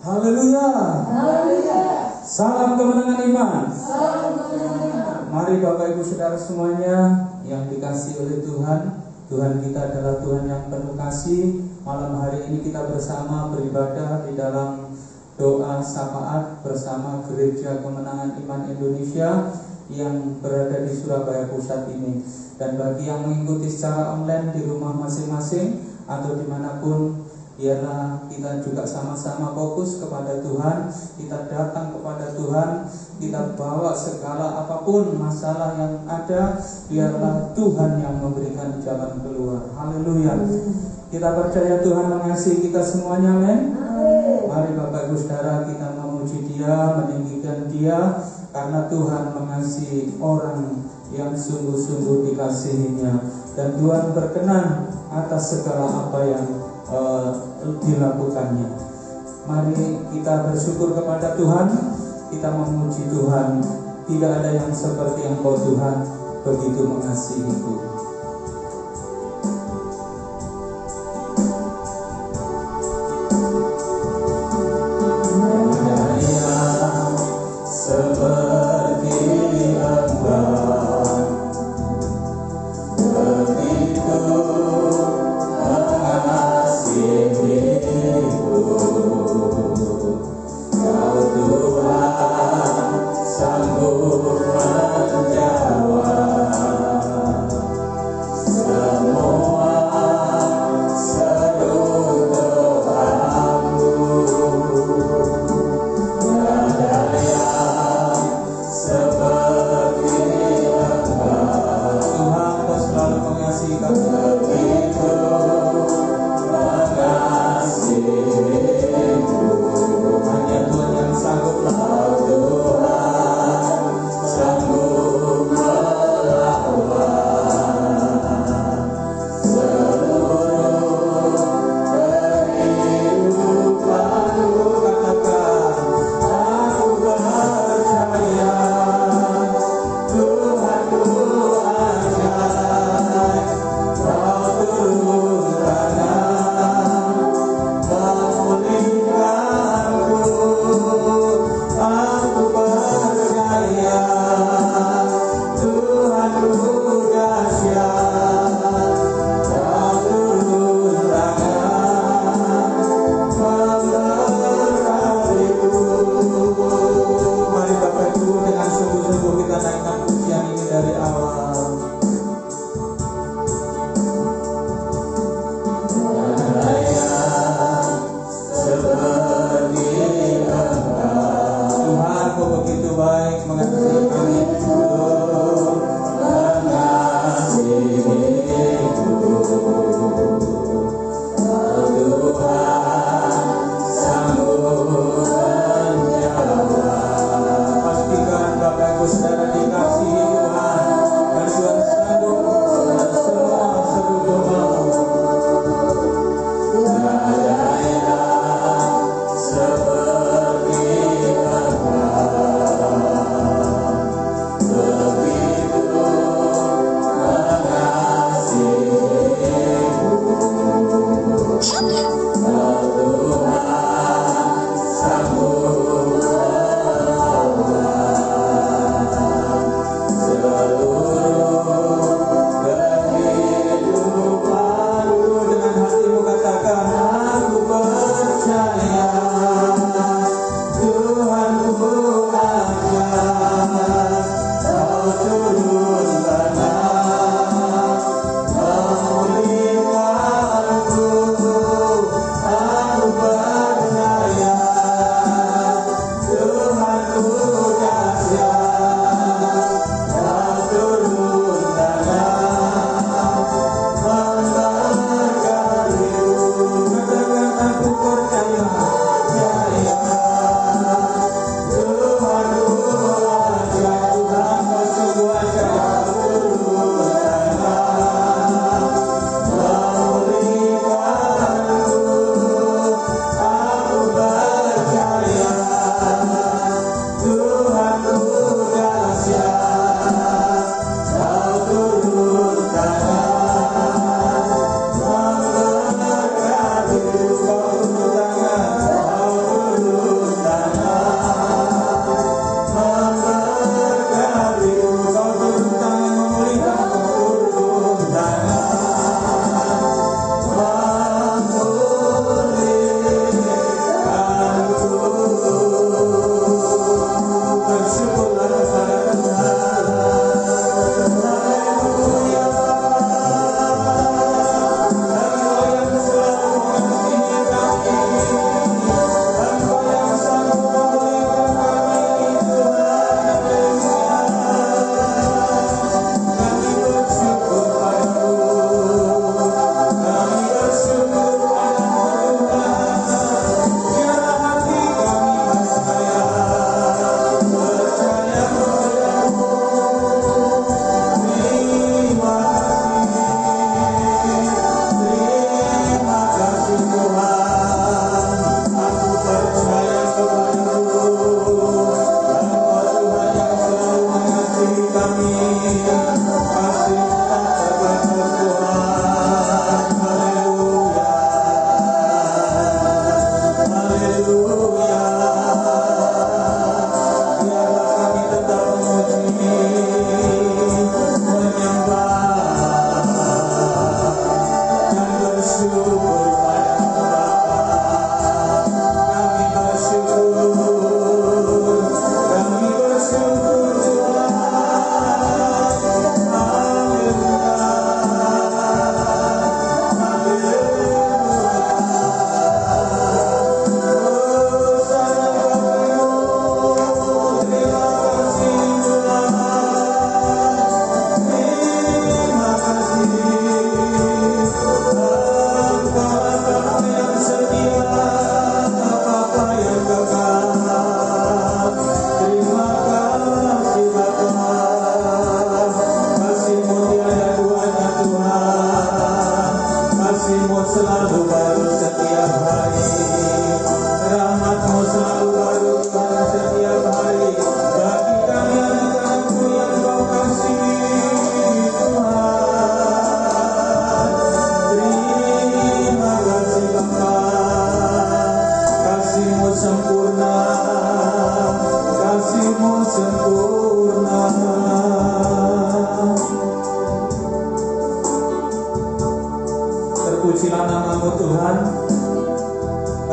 Haleluya. Salam kemenangan iman. Mari Bapak Ibu Saudara semuanya yang dikasihi oleh Tuhan. Tuhan kita adalah Tuhan yang penuh kasih. Malam hari ini kita bersama beribadah di dalam doa syafaat bersama Gereja Kemenangan Iman Indonesia yang berada di Surabaya Pusat ini. Dan bagi yang mengikuti secara online di rumah masing-masing atau dimanapun, biarlah kita juga sama-sama fokus kepada Tuhan. Kita datang kepada Tuhan, kita bawa segala apapun masalah yang ada, biarlah Tuhan yang memberikan jalan keluar. Haleluya. Kita percaya Tuhan mengasihi kita semuanya, amin. Mari Bapak Ibu Saudara kita memuji Dia, meninggikan Dia, karena Tuhan mengasihi orang yang sungguh-sungguh dikasihinya. Dan Tuhan berkenan atas segala apa yang dilakukannya. Mari kita bersyukur kepada Tuhan, kita memuji Tuhan. Tidak ada yang seperti Engkau Tuhan, begitu mengasihiku.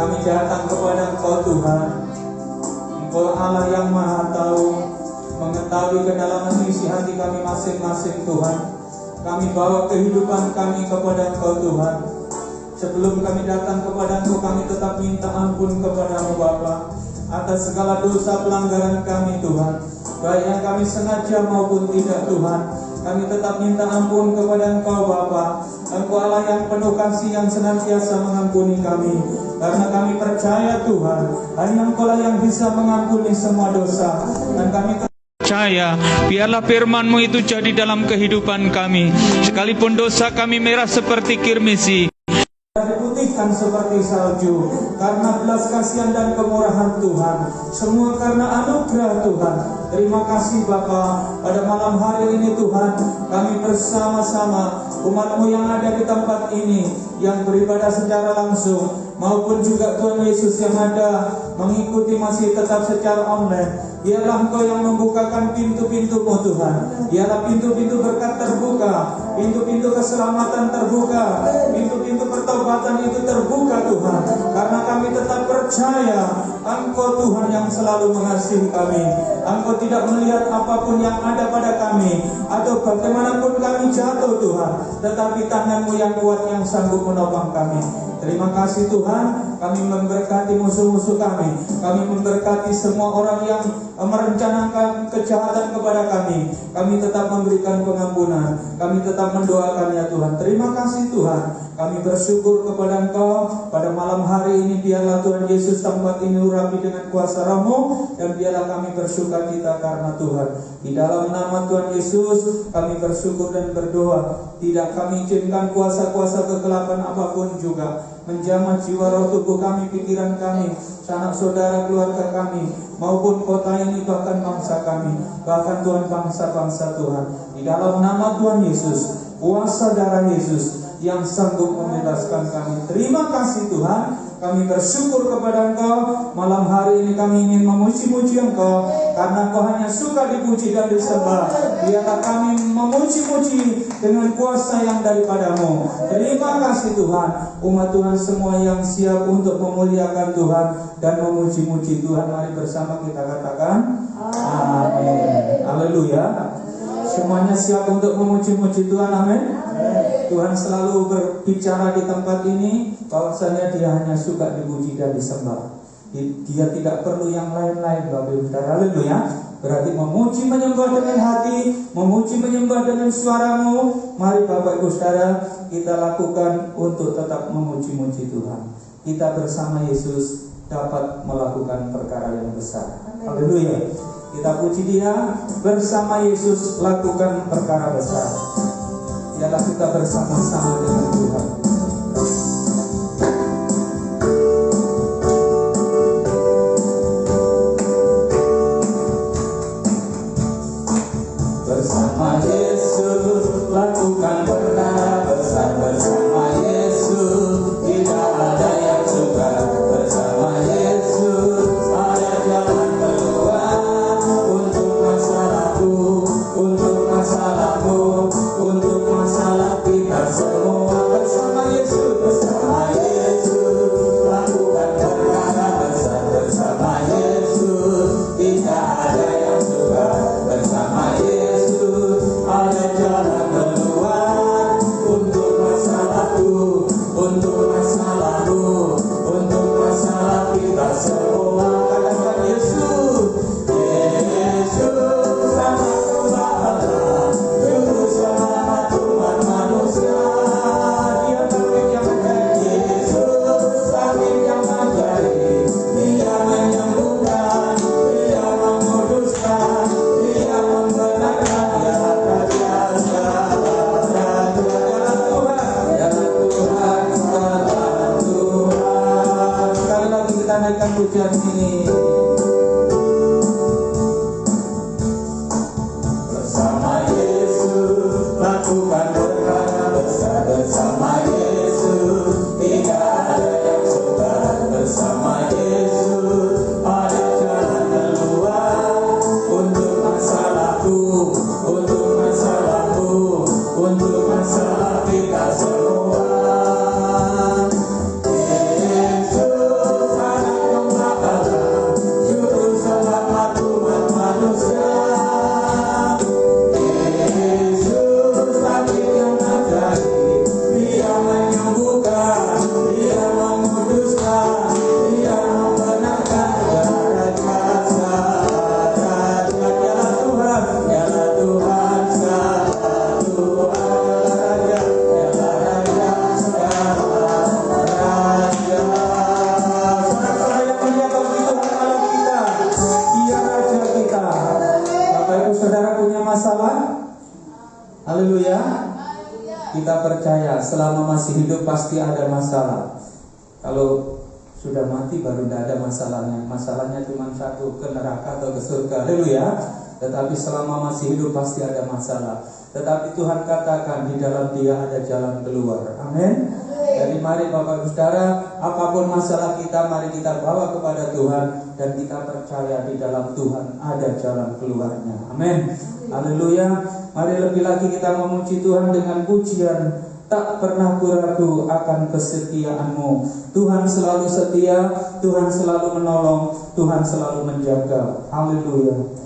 kami datang kepada Engkau Tuhan. Engkau Allah yang Maha Tahu, mengetahui kedalaman isi hati kami masing-masing Tuhan. Kami bawa kehidupan kami kepada Engkau Tuhan. Sebelum kami datang kepada Engkau, kami tetap minta ampun kepada-Mu Bapa atas segala dosa pelanggaran kami Tuhan, baik yang kami sengaja maupun tidak Tuhan. Kami tetap minta ampun kepada Engkau Bapa. Engkau Allah yang penuh kasih, yang senantiasa mengampuni kami, karena kami percaya Tuhan, hanya Engkau lah yang bisa mengampuni semua dosa. Dan kami percaya, biarlah firman-Mu itu jadi dalam kehidupan kami, sekalipun dosa kami merah seperti kirmisi, diputihkan seperti salju, karena belas kasihan dan kemurahan Tuhan, semua karena anugerah Tuhan. Terima kasih Bapa, pada malam hari ini Tuhan, kami bersama-sama umat-Mu yang ada di tempat ini, yang beribadah secara langsung, maupun juga Tuhan Yesus yang ada mengikuti masih tetap secara online. Biarlah Engkau yang membukakan pintu-pintu-Mu Tuhan. Biarlah pintu-pintu berkat terbuka, pintu-pintu keselamatan terbuka, pintu-pintu pertobatan itu terbuka Tuhan. Karena kami tetap percaya Engkau Tuhan yang selalu mengasihi kami. Engkau tidak melihat apapun yang ada pada kami, atau bagaimanapun kami jatuh Tuhan, tetapi tangan-Mu yang kuat yang sanggup menopang kami. Terima kasih Tuhan, kami memberkati musuh-musuh kami. Kami memberkati semua orang yang merencanakan kejahatan kepada kami. Kami tetap memberikan pengampunan. Kami tetap mendoakannya Tuhan. Terima kasih Tuhan. Kami bersyukur kepada Engkau pada malam hari ini. Biarlah Tuhan Yesus tempat ini urapi dengan kuasa Roh-Mu, dan biarlah kami bersuka cita karena Tuhan. Di dalam nama Tuhan Yesus kami bersyukur dan berdoa. Tidak kami izinkan kuasa-kuasa kegelapan apapun juga menjamah jiwa roh tubuh kami, pikiran kami, sanak saudara, keluarga kami, maupun kota ini, bahkan bangsa kami, bahkan Tuhan bangsa-bangsa Tuhan. Di dalam nama Tuhan Yesus, kuasa darah Yesus yang sanggup membebaskan kami. Terima kasih Tuhan. Kami bersyukur kepada Engkau. Malam hari ini kami ingin memuji-muji Engkau, karena Engkau hanya suka dipuji dan disembah. Biarlah kami memuji-muji dengan kuasa yang daripada-Mu. Terima kasih Tuhan. Umat Tuhan semua yang siap untuk memuliakan Tuhan dan memuji-muji Tuhan, mari bersama kita katakan amin. Haleluya. Semuanya siap untuk memuji-muji Tuhan, amin. Tuhan selalu berbicara di tempat ini bahwasanya Dia hanya suka dipuji dan disembah. Dia tidak perlu yang lain-lain, Bapak Ibu Saudara. Haleluya. Berarti memuji menyembah dengan hati, memuji menyembah dengan suaramu. Mari Bapak Ibu Saudara, kita lakukan untuk tetap memuji-muji Tuhan. Kita bersama Yesus dapat melakukan perkara yang besar. Haleluya. Kita puji Dia, bersama Yesus lakukan perkara besar. Biarlah kita bersama-sama dengan Tuhan. Bersama Yesus lakukan perkara besar. Bersama Yesus tidak ada yang sukar. Bersama Yesus ada jalan keluar untuk masalahku, untuk masalahku, untuk masalah kita semua. Bersama Yesus, bersama Yesus lakukan perkara besar. Bersama Yesus tidak ada yang sukar. Bersama Yesus ada jalan keluar untuk masalahku, untuk masalahmu, untuk masalah kita semua. Katakan Yesus, Yesus sama Tuhan, Juru Selamat umat manusia. Dia tabib yang ajaib, Yesus tabib yang ajaib. Dia menyembuhkan, Dia menguduskan, Dia membenarkan. Dia Raja segala raja, jalan Tuhan, jalan Tuhan, jalan Tuhan. Sekali lagi kita naikkan pujian ini. Bersama Yesus lakukan perkara besar. Bersama Yesus tidak ada yang sukar. Bersama Yesus ada jalan keluar untuk masalahku, untuk masalahmu, untuk masalah kita semua. Yesus kita percaya selama masih hidup pasti ada masalah. Kalau sudah mati baru tidak ada masalahnya. Masalahnya cuma satu, ke neraka atau ke surga. Haleluya. Tetapi selama masih hidup pasti ada masalah. Tetapi Tuhan katakan di dalam Dia ada jalan keluar. Amin. Jadi mari Bapak Ibu Saudara, apapun masalah kita, mari kita bawa kepada Tuhan dan kita percaya di dalam Tuhan ada jalan keluarnya. Amin. Haleluya. Mari lebih lagi kita memuji Tuhan dengan pujian. Tak pernah ku ragu akan kesetiaan-Mu. Tuhan selalu setia, Tuhan selalu menolong, Tuhan selalu menjaga. Haleluya.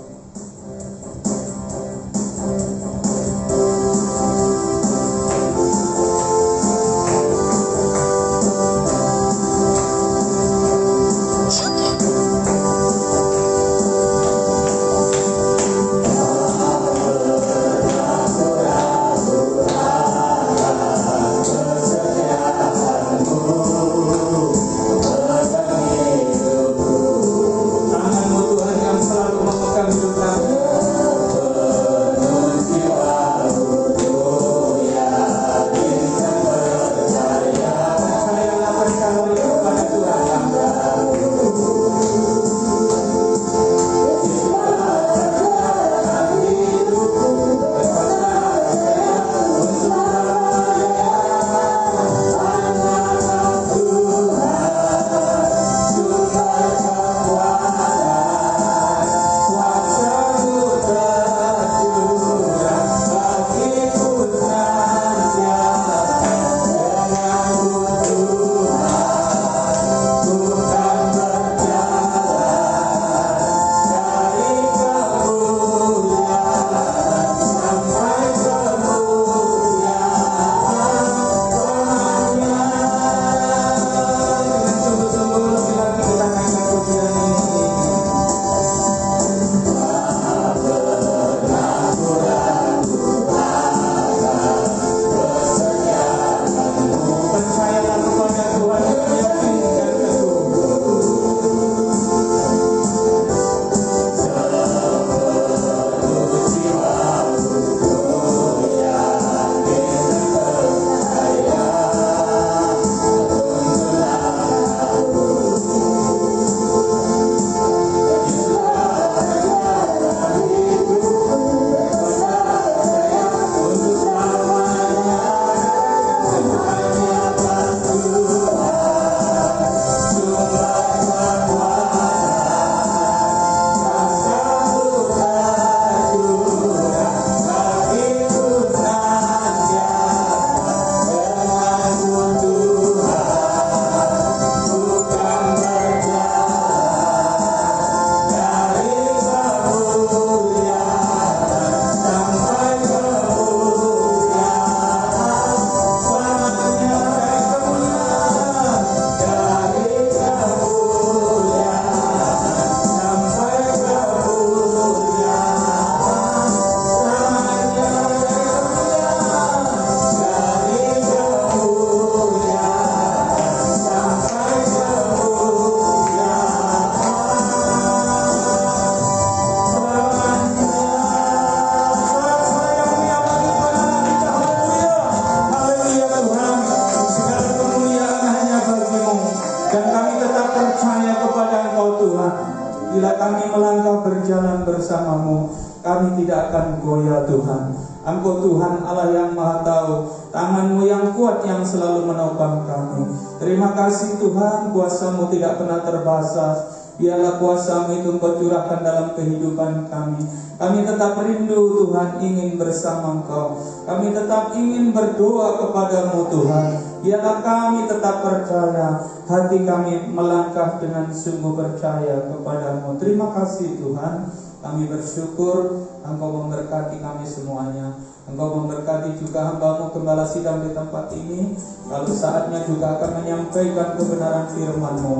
Bila kami melangkah berjalan bersama-Mu, kami tidak akan goyah Tuhan. Engkau Tuhan Allah yang Maha Tahu, tangan-Mu yang kuat yang selalu menopang kami. Terima kasih Tuhan, kuasa-Mu tidak pernah terbasah. Biarlah kuasa-Mu itu Engkau curahkan dalam kehidupan kami. Kami tetap rindu Tuhan, ingin bersama Engkau. Kami tetap ingin berdoa kepada-Mu Tuhan. Biarlah kami tetap percaya, hati kami melangkah dengan sungguh percaya kepada-Mu. Terima kasih Tuhan, kami bersyukur Engkau memberkati kami semuanya. Engkau memberkati juga hamba-Mu Gembala Sidang di tempat ini. Lalu saatnya juga akan menyampaikan kebenaran firman-Mu.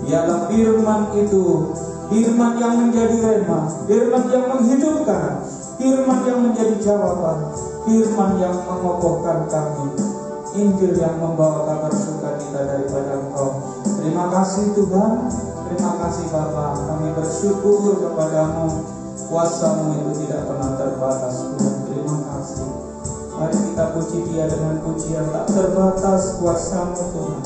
Biarlah firman itu, firman yang menjadi rema, firman yang menghidupkan, firman yang menjadi jawaban, firman yang mengokohkan kami, Injil yang membawa kabar sukacita daripada Engkau. Terima kasih Tuhan, terima kasih Bapa. Kami bersyukur kepada-Mu. Kuasa-Mu itu tidak pernah terbatas Tuhan. Terima kasih. Mari kita puji Dia dengan pujian tak terbatas kuasa-Mu Tuhan.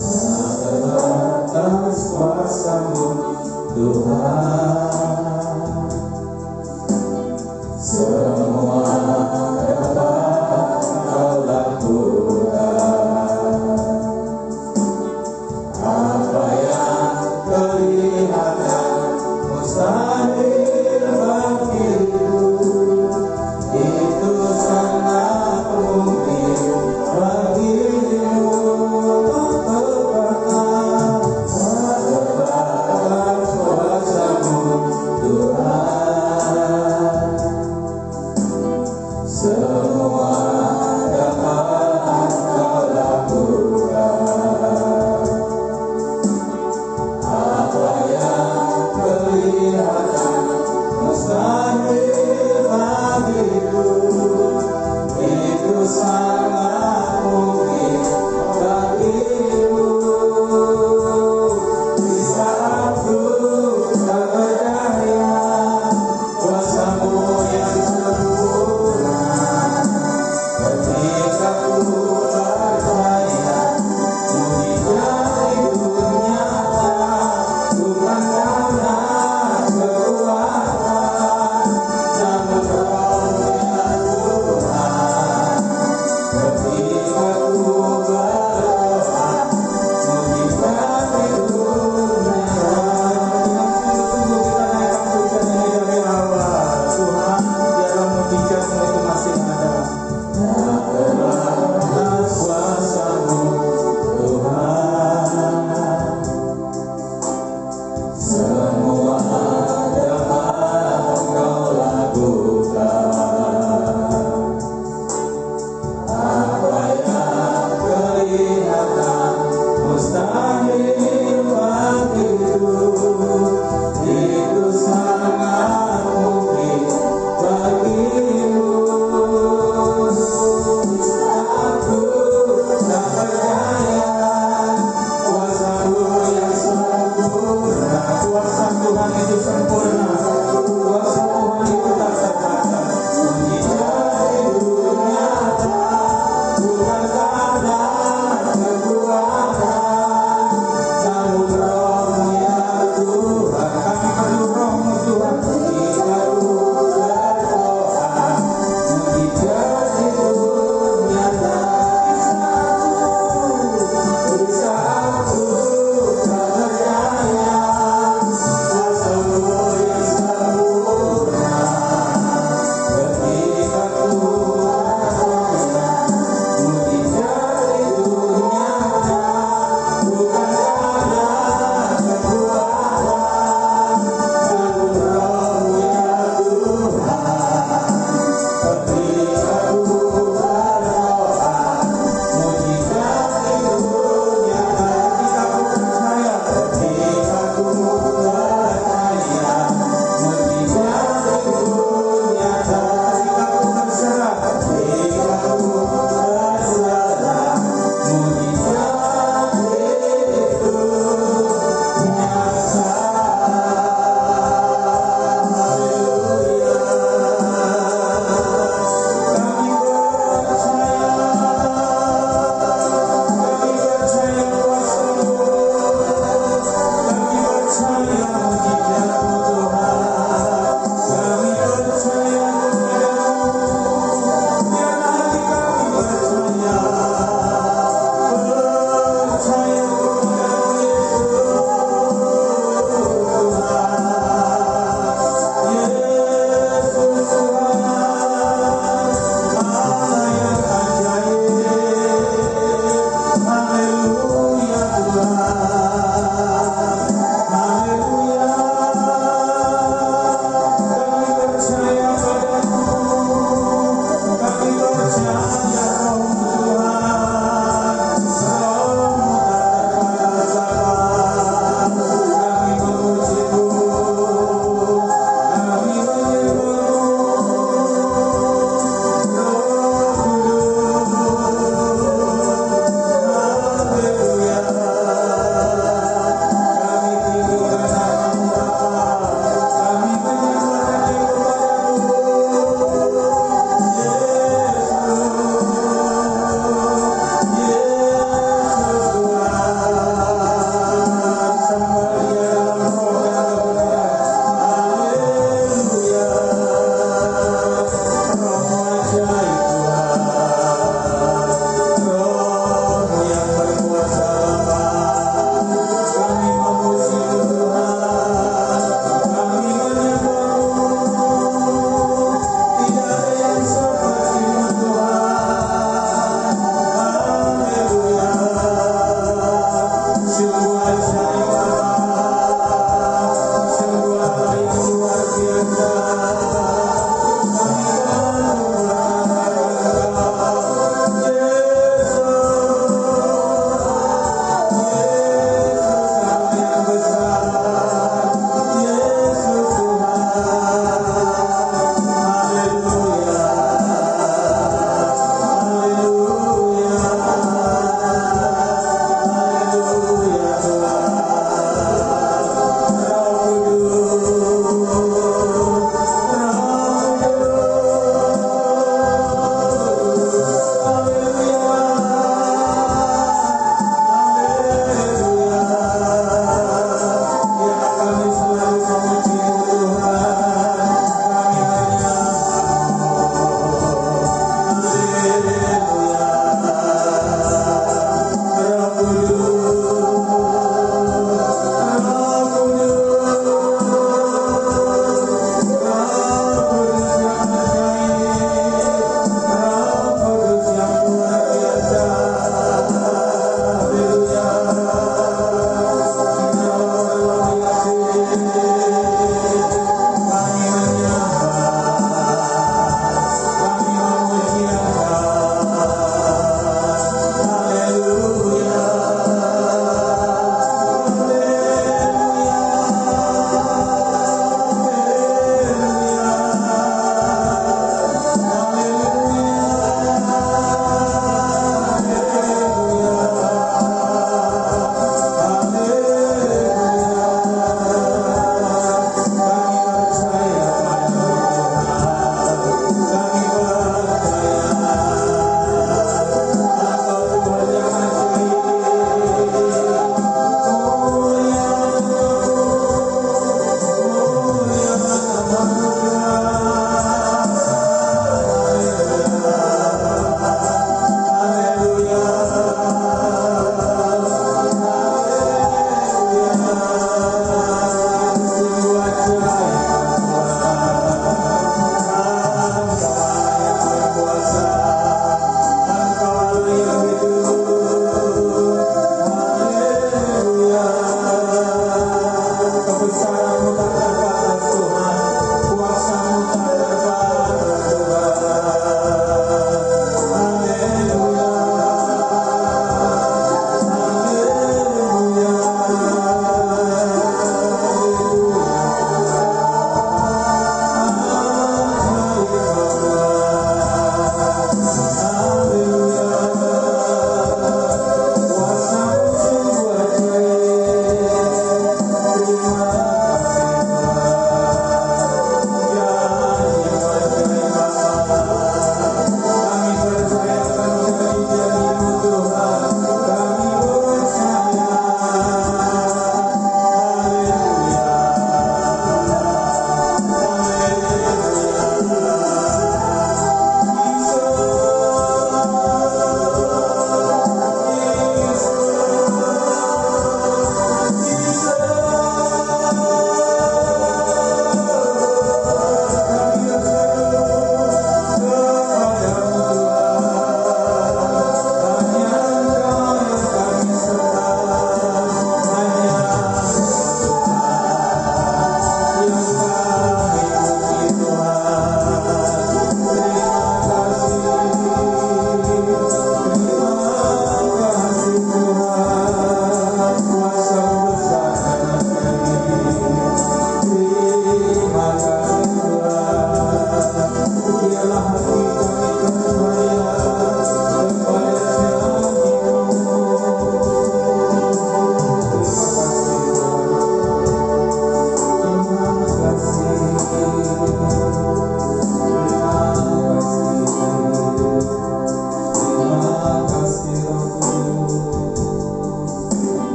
Tak terbatas kuasa-Mu Tuhan. Semua dapat Kau lakukan. Apa yang kelihatan mustahil bagiku, itu sangat mungkin bagimu. Tak terbatas kuasa-Mu Tuhan. Semua dapat Kau lakukan. Apa yang kelihatan mustahil bagiku, itu sangat mungkin bagimu. Di saat ku tak berdaya, kuasa-Mu yang sempurna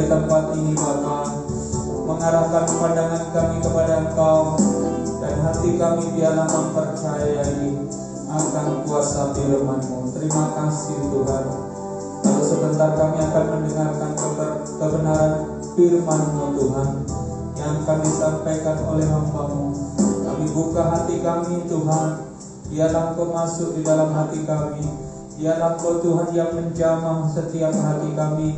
dari tempat ini Bapa, mengarahkan pandangan kami kepada Engkau, dan hati kami biarlah mempercayai akan kuasa firman-Mu. Terima kasih Tuhan. Lalu sebentar kami akan mendengarkan kebenaran firman-Mu Tuhan, yang akan disampaikan oleh hamba-Mu. Kami buka hati kami Tuhan, biarlah Engkau masuk di dalam hati kami. Biarlah Engkau Tuhan yang menjamah setiap hati kami.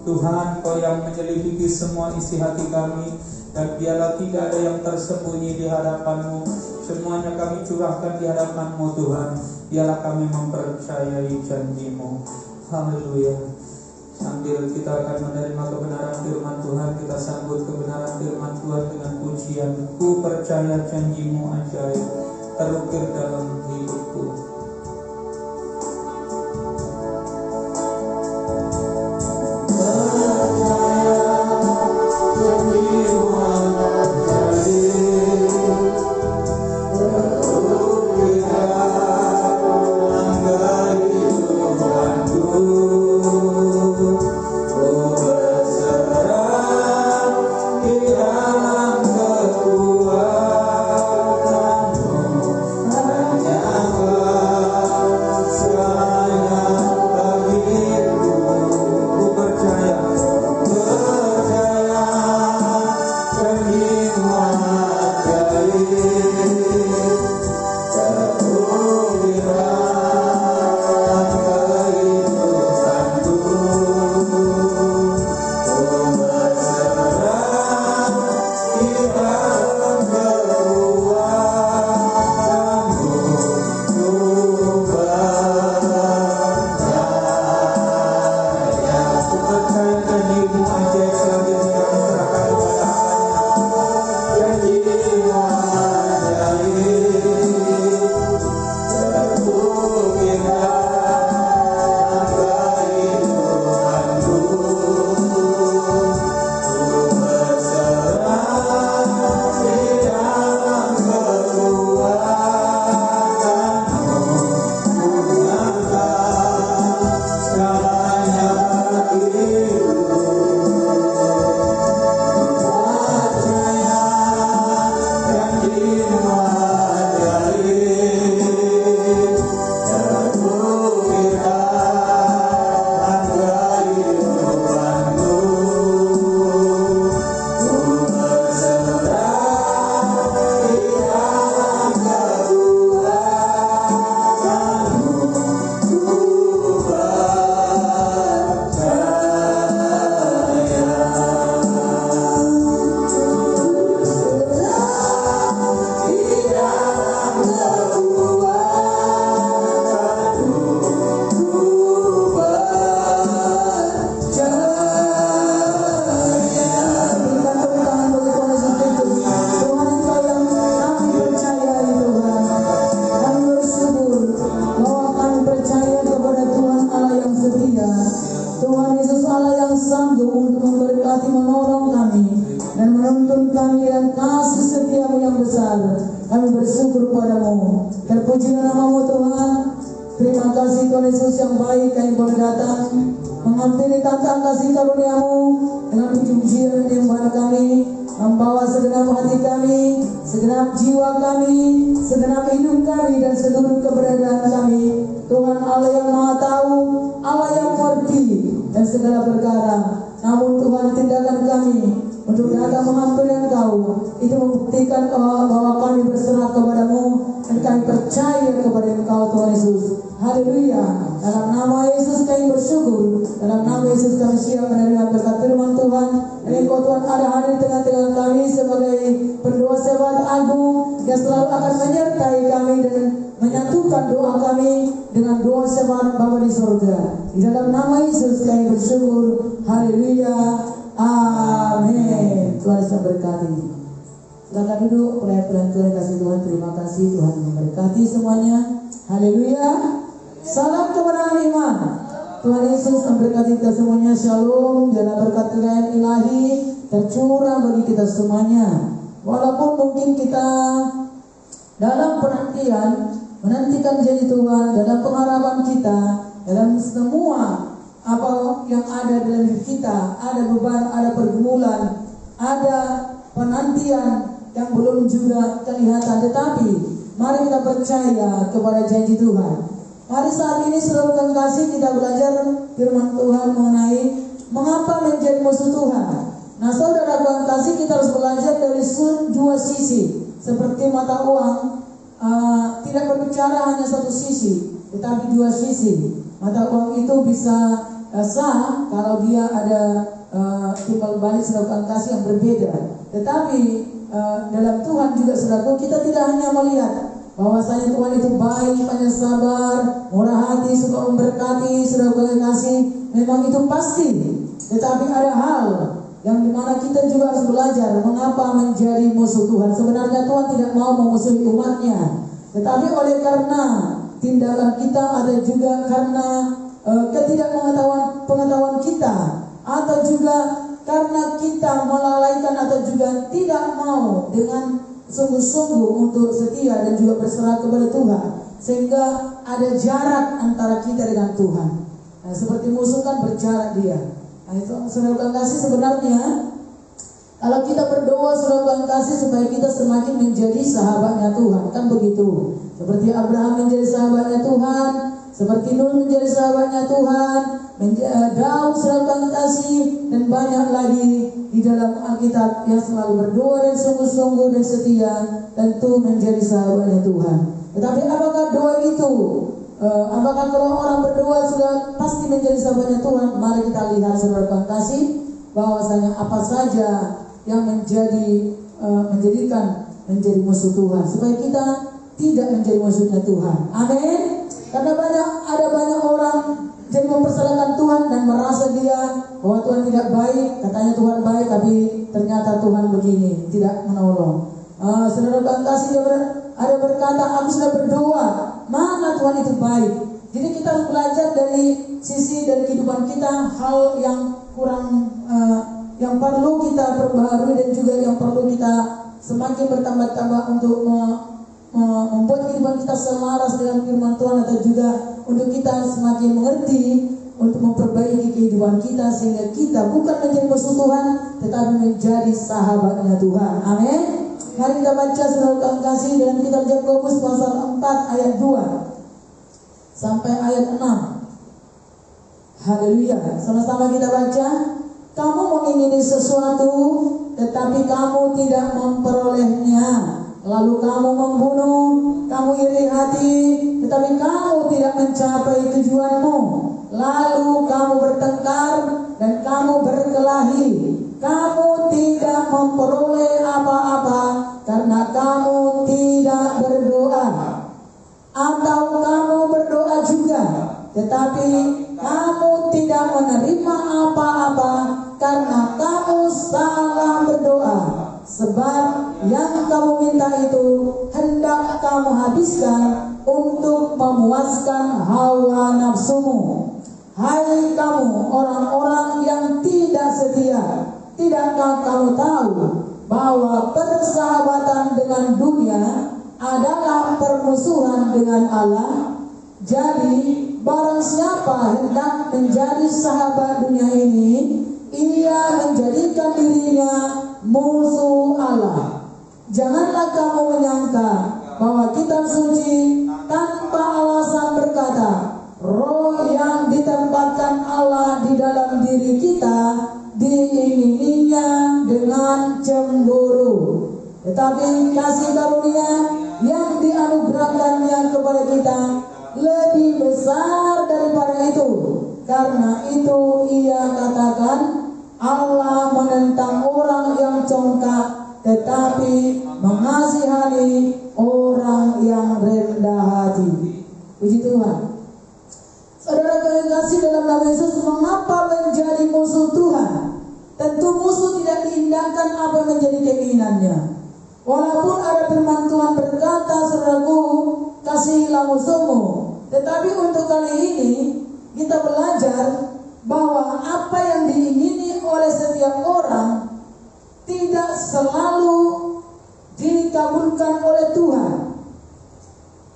Tuhan, Kau yang menyelidiki semua isi hati kami, dan biarlah tidak ada yang tersembunyi di hadapan-Mu. Semuanya kami curahkan di hadapan-Mu Tuhan. Biarlah kami mempercayai janji-Mu. Haleluya. Sambil kita akan menerima kebenaran firman Tuhan, kita sambut kebenaran firman Tuhan dengan pujian. Ku percaya janji-Mu ajaib terukir dalam hidupku. Silakan duduk, pelayan-pelayan kasih Tuhan. Terima kasih, Tuhan memberkati semuanya. Haleluya. Salam kemenangan iman. Tuhan Yesus memberkati kita semuanya. Shalom. Biarlah berkat Tuhan ilahi tercurah bagi kita semuanya. Walaupun mungkin kita dalam penantian menantikan janji Tuhan, dalam pengharapan kita, dalam semua apa yang ada dalam diri kita, ada beban, ada pergumulan, ada penantian yang belum juga kelihatan, tetapi mari kita percaya kepada janji Tuhan. Mari saat ini saudara kasih kita belajar firman Tuhan mengenai mengapa menjadi musuh Tuhan. Nah saudara kasih kita harus belajar dari dua sisi. Seperti mata uang tidak berbicara hanya satu sisi, tetapi dua sisi. Mata uang itu bisa sah kalau dia ada timbal balik saudara kasih yang berbeda. Tetapi dalam Tuhan juga saudara, kita tidak hanya melihat bahwasanya Tuhan itu baik, panjang sabar, murah hati, suka memberkati, saudara kasih. Memang itu pasti. Tetapi ada hal yang dimana kita juga harus belajar mengapa menjadi musuh Tuhan. Sebenarnya Tuhan tidak mau memusuhi umatnya, tetapi oleh karena tindakan kita, ada juga karena ketidakpengetahuan kita, atau juga karena kita melalaikan atau juga tidak mau dengan sungguh-sungguh untuk setia dan juga berserah kepada Tuhan, sehingga ada jarak antara kita dengan Tuhan. Nah, seperti musuh kan berjarak dia. Nah itu saudara kasih, sebenarnya kalau kita berdoa saudara kasih supaya kita semakin menjadi sahabatnya Tuhan, kan begitu. Seperti Abraham menjadi sahabatnya Tuhan, seperti Nuh menjadi sahabatnya Tuhan, Daud saudara kasih, dan banyak lagi di dalam Alkitab yang selalu berdoa dan sungguh-sungguh dan setia, tentu menjadi sahabatnya Tuhan. Tetapi apakah doa itu apakah kalau orang berdoa sudah pasti menjadi sahabatnya Tuhan? Mari kita lihat saudara kasih bahwasanya apa saja yang menjadikan menjadi musuh Tuhan, supaya kita tidak menjadi musuhnya Tuhan. Amin. Karena ada banyak orang jadi mempersalahkan Tuhan dan merasa dia bahwa Tuhan tidak baik. Katanya Tuhan baik, tapi ternyata Tuhan begini, tidak menolong. Saudara kasih ada berkata, aku sudah berdoa, mana Tuhan itu baik. Jadi kita harus belajar dari sisi dari kehidupan kita, hal yang kurang yang perlu kita perbaharui dan juga yang perlu kita semakin bertambah-tambah untuk membuat kehidupan kita selaras dengan firman Tuhan, atau juga untuk kita semakin mengerti untuk memperbaiki kehidupan kita, sehingga kita bukan menjadi musuh Tuhan tetapi menjadi sahabatnya Tuhan. Amin. Mari kita baca saudara kasih dalam kitab Yakobus pasal 4 ayat 2 sampai ayat 6. Haleluya. Sama-sama kita baca. Kamu mengingini sesuatu tetapi kamu tidak memperolehnya, lalu kamu membunuh, kamu iri hati tetapi kamu tidak mencapai tujuanmu, lalu kamu bertengkar dan kamu berkelahi, kamu tidak memperoleh apa-apa karena kamu tidak berdoa. Atau kamu berdoa juga tetapi kamu tidak menerima apa-apa karena kamu salah berdoa, sebab yang kamu minta itu hendak kamu habiskan untuk memuaskan hawa nafsumu. Hai kamu orang-orang yang tidak setia, tidakkah kamu tahu bahwa persahabatan dengan dunia adalah permusuhan dengan Allah? Jadi barang siapa hendak menjadi sahabat dunia ini, ia menjadikan dirinya musuh Allah. Janganlah kamu menyangka bahwa kitab suci tanpa alasan berkata, roh yang ditempatkan Allah di dalam diri kita diingininya dengan cemburu. Tetapi kasih karunia yang dianugerahkannya kepada kita lebih besar daripada itu. Karena itu ia katakan, Allah menentang orang yang congkak tetapi mengasihani orang yang rendah hati. Puji Tuhan. Saudara kasih dalam nama Yesus, mengapa menjadi musuh Tuhan? Tentu musuh tidak diindahkan apa yang menjadi keinginannya. Walaupun ada firman Tuhan berkata, saudaraku, kasihilah musuhmu. Tetapi untuk kali ini kita belajar bahwa apa yang diingini oleh setiap orang tidak selalu dikabulkan oleh Tuhan.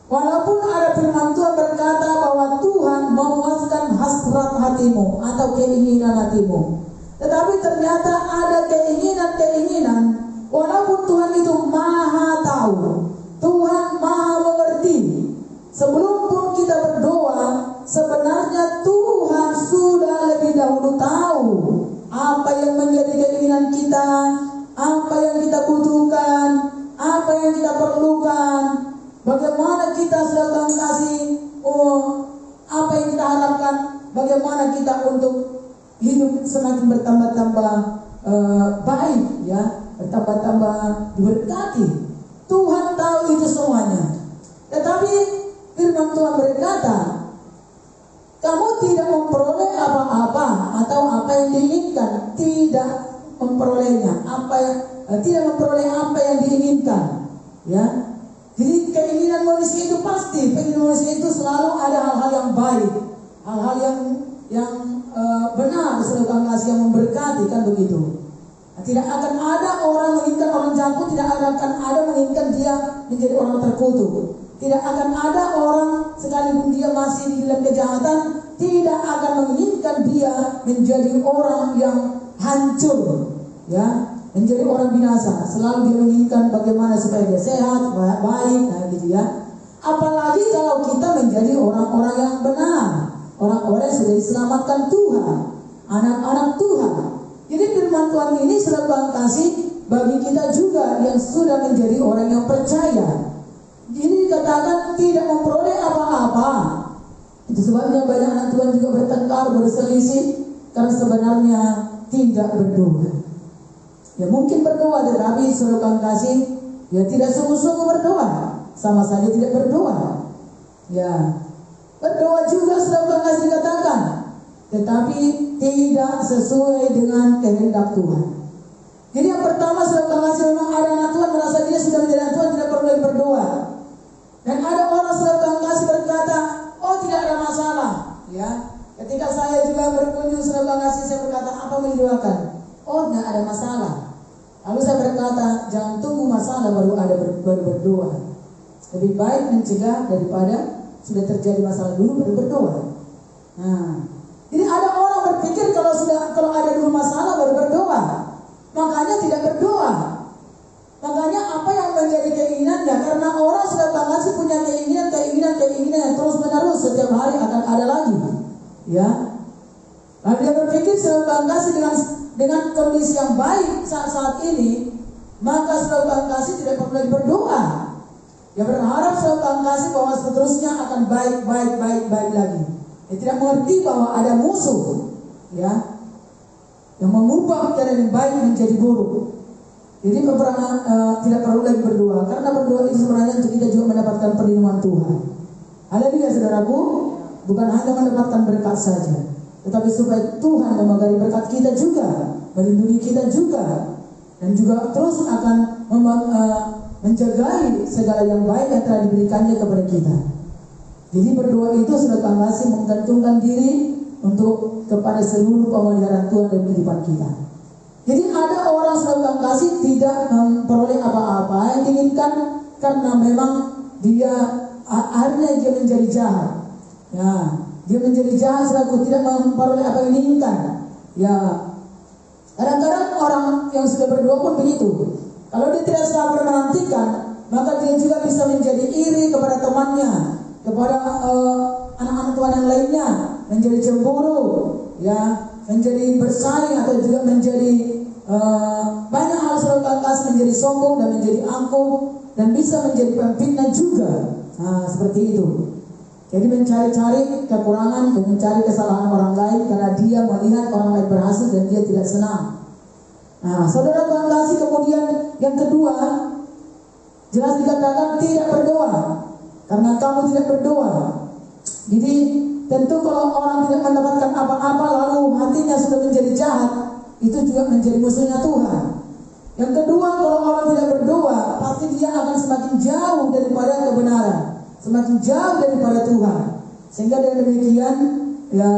Walaupun ada firman Tuhan berkata bahwa Tuhan memuaskan hasrat hatimu atau keinginan hatimu, tetapi ternyata ada keinginan-keinginan, walaupun Tuhan itu maha tahu, Tuhan maha mengerti. Sebelum pun kita berdoa, sebenarnya Tuhan sudah lebih dahulu tahu apa yang menjadi keinginan kita, apa yang kita butuhkan, apa yang kita perlukan, bagaimana kita sedang kasih, apa yang kita harapkan, bagaimana kita untuk hidup semakin bertambah-tambah baik, ya, bertambah-tambah diberkati. Tuhan tahu itu semuanya. Tetapi firman Tuhan berkata, kamu tidak memperoleh apa-apa atau apa yang diinginkan, tidak memperolehnya, tidak memperoleh apa yang diinginkan, ya. Jadi keinginan manusia itu pasti, keinginan manusia itu selalu ada hal-hal yang baik, hal-hal yang benar, sedekah kasih yang memberkati, kan begitu. Nah, tidak akan ada orang menginginkan orang jahat pun tidak akan ada menginginkan dia menjadi orang terkutuk. Tidak akan ada orang sekalipun dia masih di dalam kejahatan, tidak akan menginginkan dia menjadi orang yang hancur, ya, menjadi orang binasa. Selalu dia menginginkan bagaimana supaya dia sehat, baik, nah gitu ya. Apalagi kalau kita menjadi orang-orang yang benar, orang-orang yang sudah diselamatkan Tuhan, anak-anak Tuhan. Jadi firman Tuhan ini sudah Tuhan kasih bagi kita juga yang sudah menjadi orang yang percaya. Jadi dikatakan tidak memperoleh apa-apa. Itu sebabnya banyak anak Tuhan juga bertengkar, berselisih, karena sebenarnya tidak berdoa. Ya mungkin berdoa, tetapi suruh Tuhan kasih, ya tidak sungguh-sungguh berdoa, sama saja tidak berdoa. Ya, berdoa juga sudah Tuhan kasih katakan, tetapi tidak sesuai dengan kehendak Tuhan. Jadi yang pertama sudah Tuhan kasih, memang ada anak Tuhan merasa dia sudah menjadi anak Tuhan, tidak perlu lagi berdoa. Dan ada orang sudah Tuhan kasih berkata, oh tidak ada masalah, ya. Ketika saya juga berkunjung sudah Tuhan kasih, saya berkata, apa mau didoakan? Oh tidak ada masalah. Lalu saya berkata, jangan tunggu masalah baru berdoa. Lebih baik mencegah daripada sudah terjadi masalah dulu baru berdoa. Nah, jadi ada orang berpikir kalau ada dulu masalah baru berdoa, makanya tidak berdoa. Makanya apa yang menjadi keinginannya, karena orang sudah masih punya keinginan yang terus menerus setiap hari akan ada lagi, ya. Lalu dia berpikir sudah kasih dengan kondisi yang baik saat ini, maka sudah kasih tidak perlu lagi berdoa. Dia berharap sudah kasih bahwa seterusnya akan baik lagi. Dia tidak mengerti bahwa ada musuh, ya, yang mengubah keadaan yang baik menjadi buruk. Jadi tidak perlu lagi berdoa, karena berdoa itu sebenarnya untuk kita juga mendapatkan perlindungan Tuhan. Haleluya saudaraku, bukan hanya mendapatkan berkat saja, tetapi supaya Tuhan memagari berkat kita juga, melindungi kita juga, dan juga terus akan menjagai segala yang baik yang telah diberikannya kepada kita. Jadi berdoa itu sudah kasih menggantungkan diri untuk kepada seluruh pemeliharaan Tuhan dalam kehidupan kita. Jadi ada orang sudah kasih tidak memperoleh apa-apa yang diinginkan, karena memang dia akhirnya dia menjadi jahat. Ya, dia menjadi jahat selaku tidak memperoleh apa yang diinginkan. Ya, kadang-kadang orang yang sudah berdoa pun begitu. Kalau dia tidak sabar menantikan, maka dia juga bisa menjadi iri kepada temannya, kepada anak-anak Tuhan yang lainnya, menjadi cemburu, ya, menjadi bersaing, atau juga menjadi banyak hal sudah kasih, menjadi sombong dan menjadi angkuh, dan bisa menjadi pemfitnah juga. Nah, seperti itu. Jadi mencari-cari kekurangan dan mencari kesalahan orang lain karena dia melihat orang lain berhasil dan dia tidak senang. Nah, saudara Tuhan kasih, kemudian yang kedua, jelas dikatakan tidak berdoa, karena kamu tidak berdoa. Jadi tentu kalau orang tidak mendapatkan apa-apa lalu hatinya sudah menjadi jahat, itu juga menjadi musuhnya Tuhan. Yang kedua, kalau orang tidak berdoa, pasti dia akan semakin jauh daripada kebenaran, semakin jauh daripada Tuhan. Sehingga dengan demikian, ya,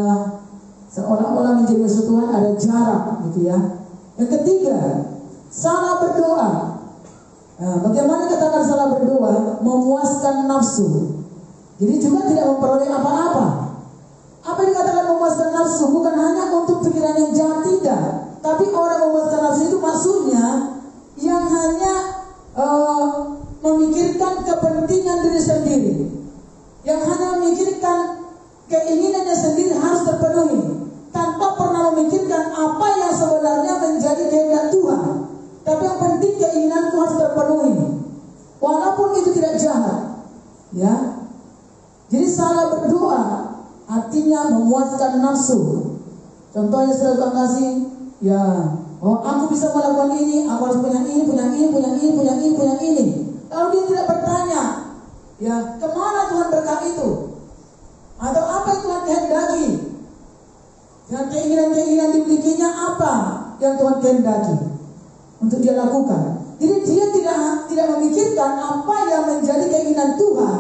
seolah-olah menjadi musuh Tuhan, ada jarak gitu ya. Yang ketiga, salah berdoa. Nah, bagaimana katakan salah berdoa? Memuaskan nafsu. Jadi juga tidak memperoleh apa-apa. Apa yang dikatakan memuaskan nafsu bukan hanya untuk pikiran yang jahat, tidak. Tapi orang memuaskan nafsu itu maksudnya yang hanya memikirkan kepentingan diri sendiri, yang hanya memikirkan keinginannya sendiri harus terpenuhi, tanpa pernah memikirkan apa yang sebenarnya menjadi kehendak Tuhan. Tapi yang penting keinginanku harus terpenuhi, walaupun itu tidak jahat. Ya, jadi salah berdoa artinya memuaskan nafsu. Contohnya saudara kasih, ya, oh aku bisa melakukan ini, aku harus punya ini, punya ini, punya ini, punya ini, punya ini. Lalu dia tidak bertanya, ya, kemana Tuhan berkat itu? Atau apa yang Tuhan kehendaki? Dengan keinginan-keinginan dimilikinya apa yang Tuhan kehendaki untuk dia lakukan? Jadi dia tidak memikirkan apa yang menjadi keinginan Tuhan.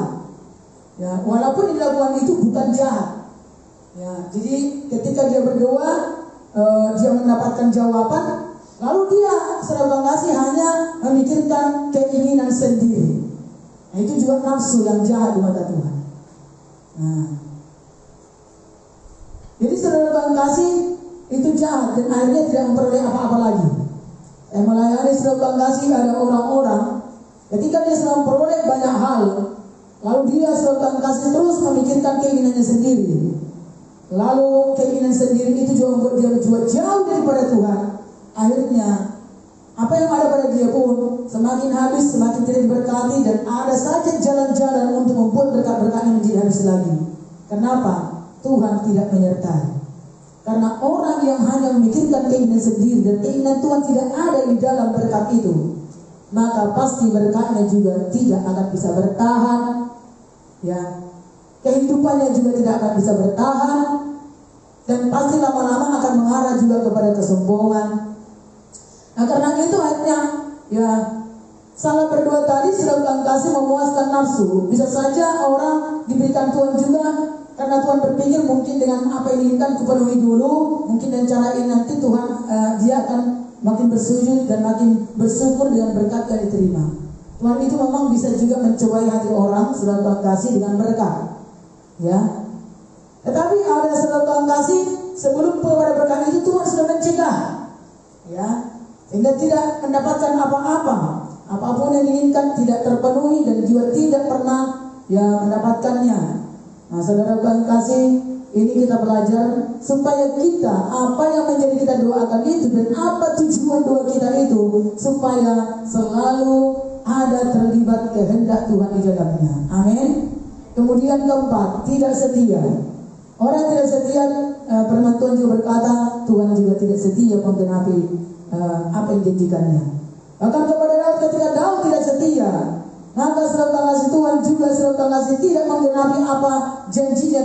Ya, walaupun dilakukan itu bukan jahat. Ya, jadi ketika dia berdoa, dia mendapatkan jawaban, lalu dia saudara kasih hanya memikirkan keinginan sendiri. Nah, itu juga nafsu yang jahat di mata Tuhan. Nah, jadi saudara kasih itu jahat dan akhirnya tidak memperoleh apa-apa lagi. Melayani saudara kasih ada orang-orang ketika dia sedang memperoleh banyak hal, lalu dia saudara kasih terus memikirkan keinginannya sendiri. Lalu keinginan sendiri itu juga membuat dia jauh daripada Tuhan. Akhirnya apa yang ada pada dia pun semakin habis, semakin tidak diberkati, dan ada saja jalan-jalan untuk membuat berkat-berkatnya menjadi habis lagi. Kenapa? Tuhan tidak menyertai. Karena orang yang hanya memikirkan keinginan sendiri dan keinginan Tuhan tidak ada di dalam berkat itu, maka pasti berkatnya juga tidak akan bisa bertahan. Ya, kehidupannya juga tidak akan bisa bertahan, dan pasti lama-lama akan mengarah juga kepada kesombongan. Nah, karena itu akhirnya ya salah berdoa tadi sudah kasih memuaskan nafsu. Bisa saja orang diberikan Tuhan juga karena Tuhan berpikir mungkin dengan apa yang diinginkan kupenuhi dulu, mungkin dengan cara ini nanti Tuhan dia akan makin bersujud dan makin bersyukur dengan berkat yang diterima. Tuhan itu memang bisa juga mencobai hati orang sudah Tuhan kasih dengan berkat. Ya, tetapi ada saudara Tuhan kasih sebelum kepada berkat itu Tuhan sudah mencegah, ya, sehingga tidak mendapatkan apa-apa, apapun yang diinginkan tidak terpenuhi dan juga tidak pernah ya mendapatkannya. Nah, saudara Tuhan kasih, ini kita belajar supaya kita apa yang menjadi kita doakan itu dan apa tujuan doa kita itu supaya selalu ada terlibat kehendak Tuhan di dalamnya. Amin. Kemudian keempat, tidak setia. Orang tidak setia, firman Tuhan juga berkata, Tuhan juga tidak setia menggenapi apa yang dijanjikannya. Bahkan kepada Daud ketika Daud tidak setia, maka saudara kasih Tuhan juga saudara kasih tidak menggenapi apa janjinya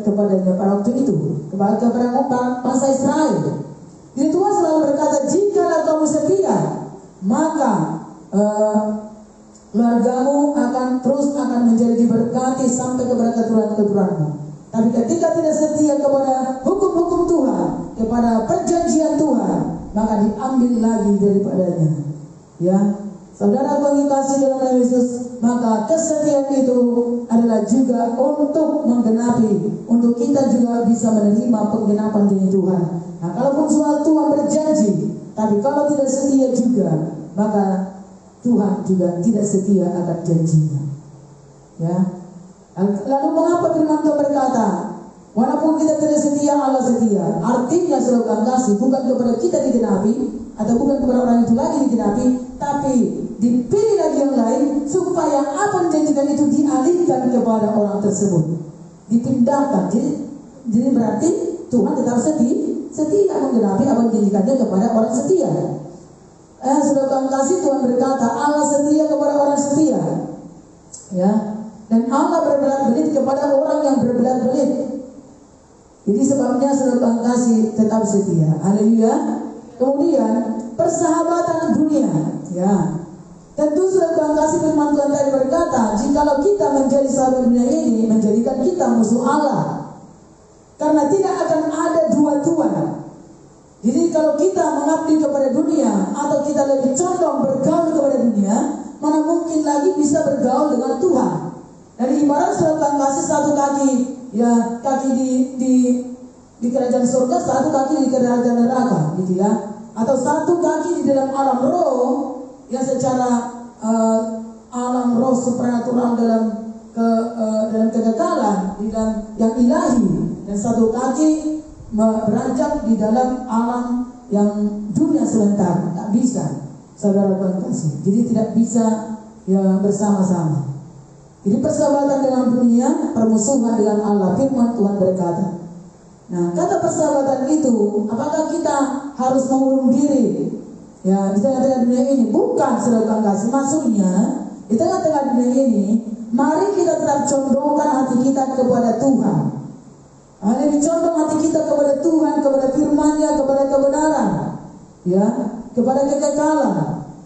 kepadanya pada waktu itu, kepada bangsa Israel. Jadi Tuhan selalu berkata, jikalau kamu setia, maka keluargamu akan menjadi diberkati sampai kepada keturunan-keturunanmu. Tapi ketika tidak setia kepada hukum-hukum Tuhan, kepada perjanjian Tuhan, maka diambil lagi daripadanya. Ya, saudara kasih dalam nama Yesus, maka kesetiaan itu adalah juga untuk menggenapi, untuk kita juga bisa menerima penggenapan janji Tuhan. Nah, kalaupun suatu Tuhan berjanji, tapi kalau tidak setia juga, maka Tuhan juga tidak setia akan janjinya. Ya. Lalu mengapa firman Tuhan berkata, walaupun kita tidak setia, Allah setia? Artinya saudara kasih bukan kepada kita digenapi, atau bukan kepada orang itu lagi digenapi, tapi dipilih lagi yang lain supaya apa yang dijanjikan itu dialihkan kepada orang tersebut, dipindahkan. Jadi berarti Tuhan tetap setia menggenapi apa yang dijanjikannya kepada orang setia. Saudara kasih, Tuhan berkata Allah setia kepada orang setia, ya, dan Allah berbelat-belit kepada orang yang berbelat-belit. Jadi sebabnya saudara kasih tetap setia. Haleluya. Kemudian persahabatan dunia, ya, tentu saudara kasih firman Tuhan tadi berkata, jikalau kita menjadi sahabat dunia ini menjadikan kita musuh Allah, karena tidak akan ada dua Tuhan. Jadi kalau kita mengabdi kepada dunia atau kita lebih condong bergaul kepada dunia, mana mungkin lagi bisa bergaul dengan Tuhan. Dan ibarat saudara kasih satu kaki, ya kaki di kerajaan surga, satu kaki di kerajaan neraka, gitu ya. Atau satu kaki di dalam alam roh, yang secara alam roh supranatural dalam kekekalan, dalam yang ilahi, dan satu kaki beranjak di dalam alam yang dunia sebentar. Tak bisa, saudara kasih. Jadi tidak bisa ya bersama-sama. Jadi persahabatan dengan dunia, permusuhan dengan Allah. Firman Tuhan berkata. Nah, kata persahabatan itu, apakah kita harus mengurung diri ya di tengah-tengah dunia ini? Bukan, saudara kasih. Maksudnya di tengah-tengah dunia ini, mari kita tetap condongkan hati kita kepada Tuhan. Hanya dicondong hati kita kepada Tuhan, kepada firman-Nya, kepada kebenaran, ya, kepada kekekalan.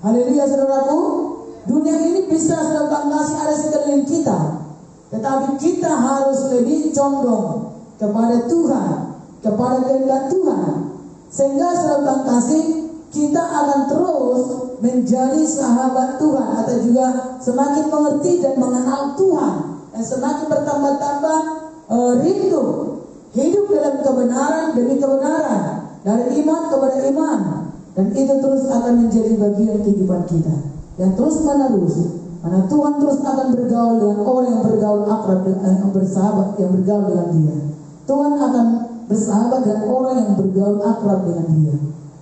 Haleluya, saudaraku. Dunia ini bisa saudara kasih ada sekeliling kita, tetapi kita harus lebih condong kepada Tuhan, kepada kehendak Tuhan, sehingga saudara kasih kita akan terus menjadi sahabat Tuhan, atau juga semakin mengerti dan mengenal Tuhan, dan semakin bertambah-tambah rindu hidup dalam kebenaran demi kebenaran, dari iman kepada iman, dan itu terus akan menjadi bagian kehidupan kita. Yang terus menerus, mana Tuhan terus akan bergaul dengan orang yang bergaul akrab, yang bersahabat, yang bergaul dengan Dia. Tuhan akan bersahabat dengan orang yang bergaul akrab dengan Dia.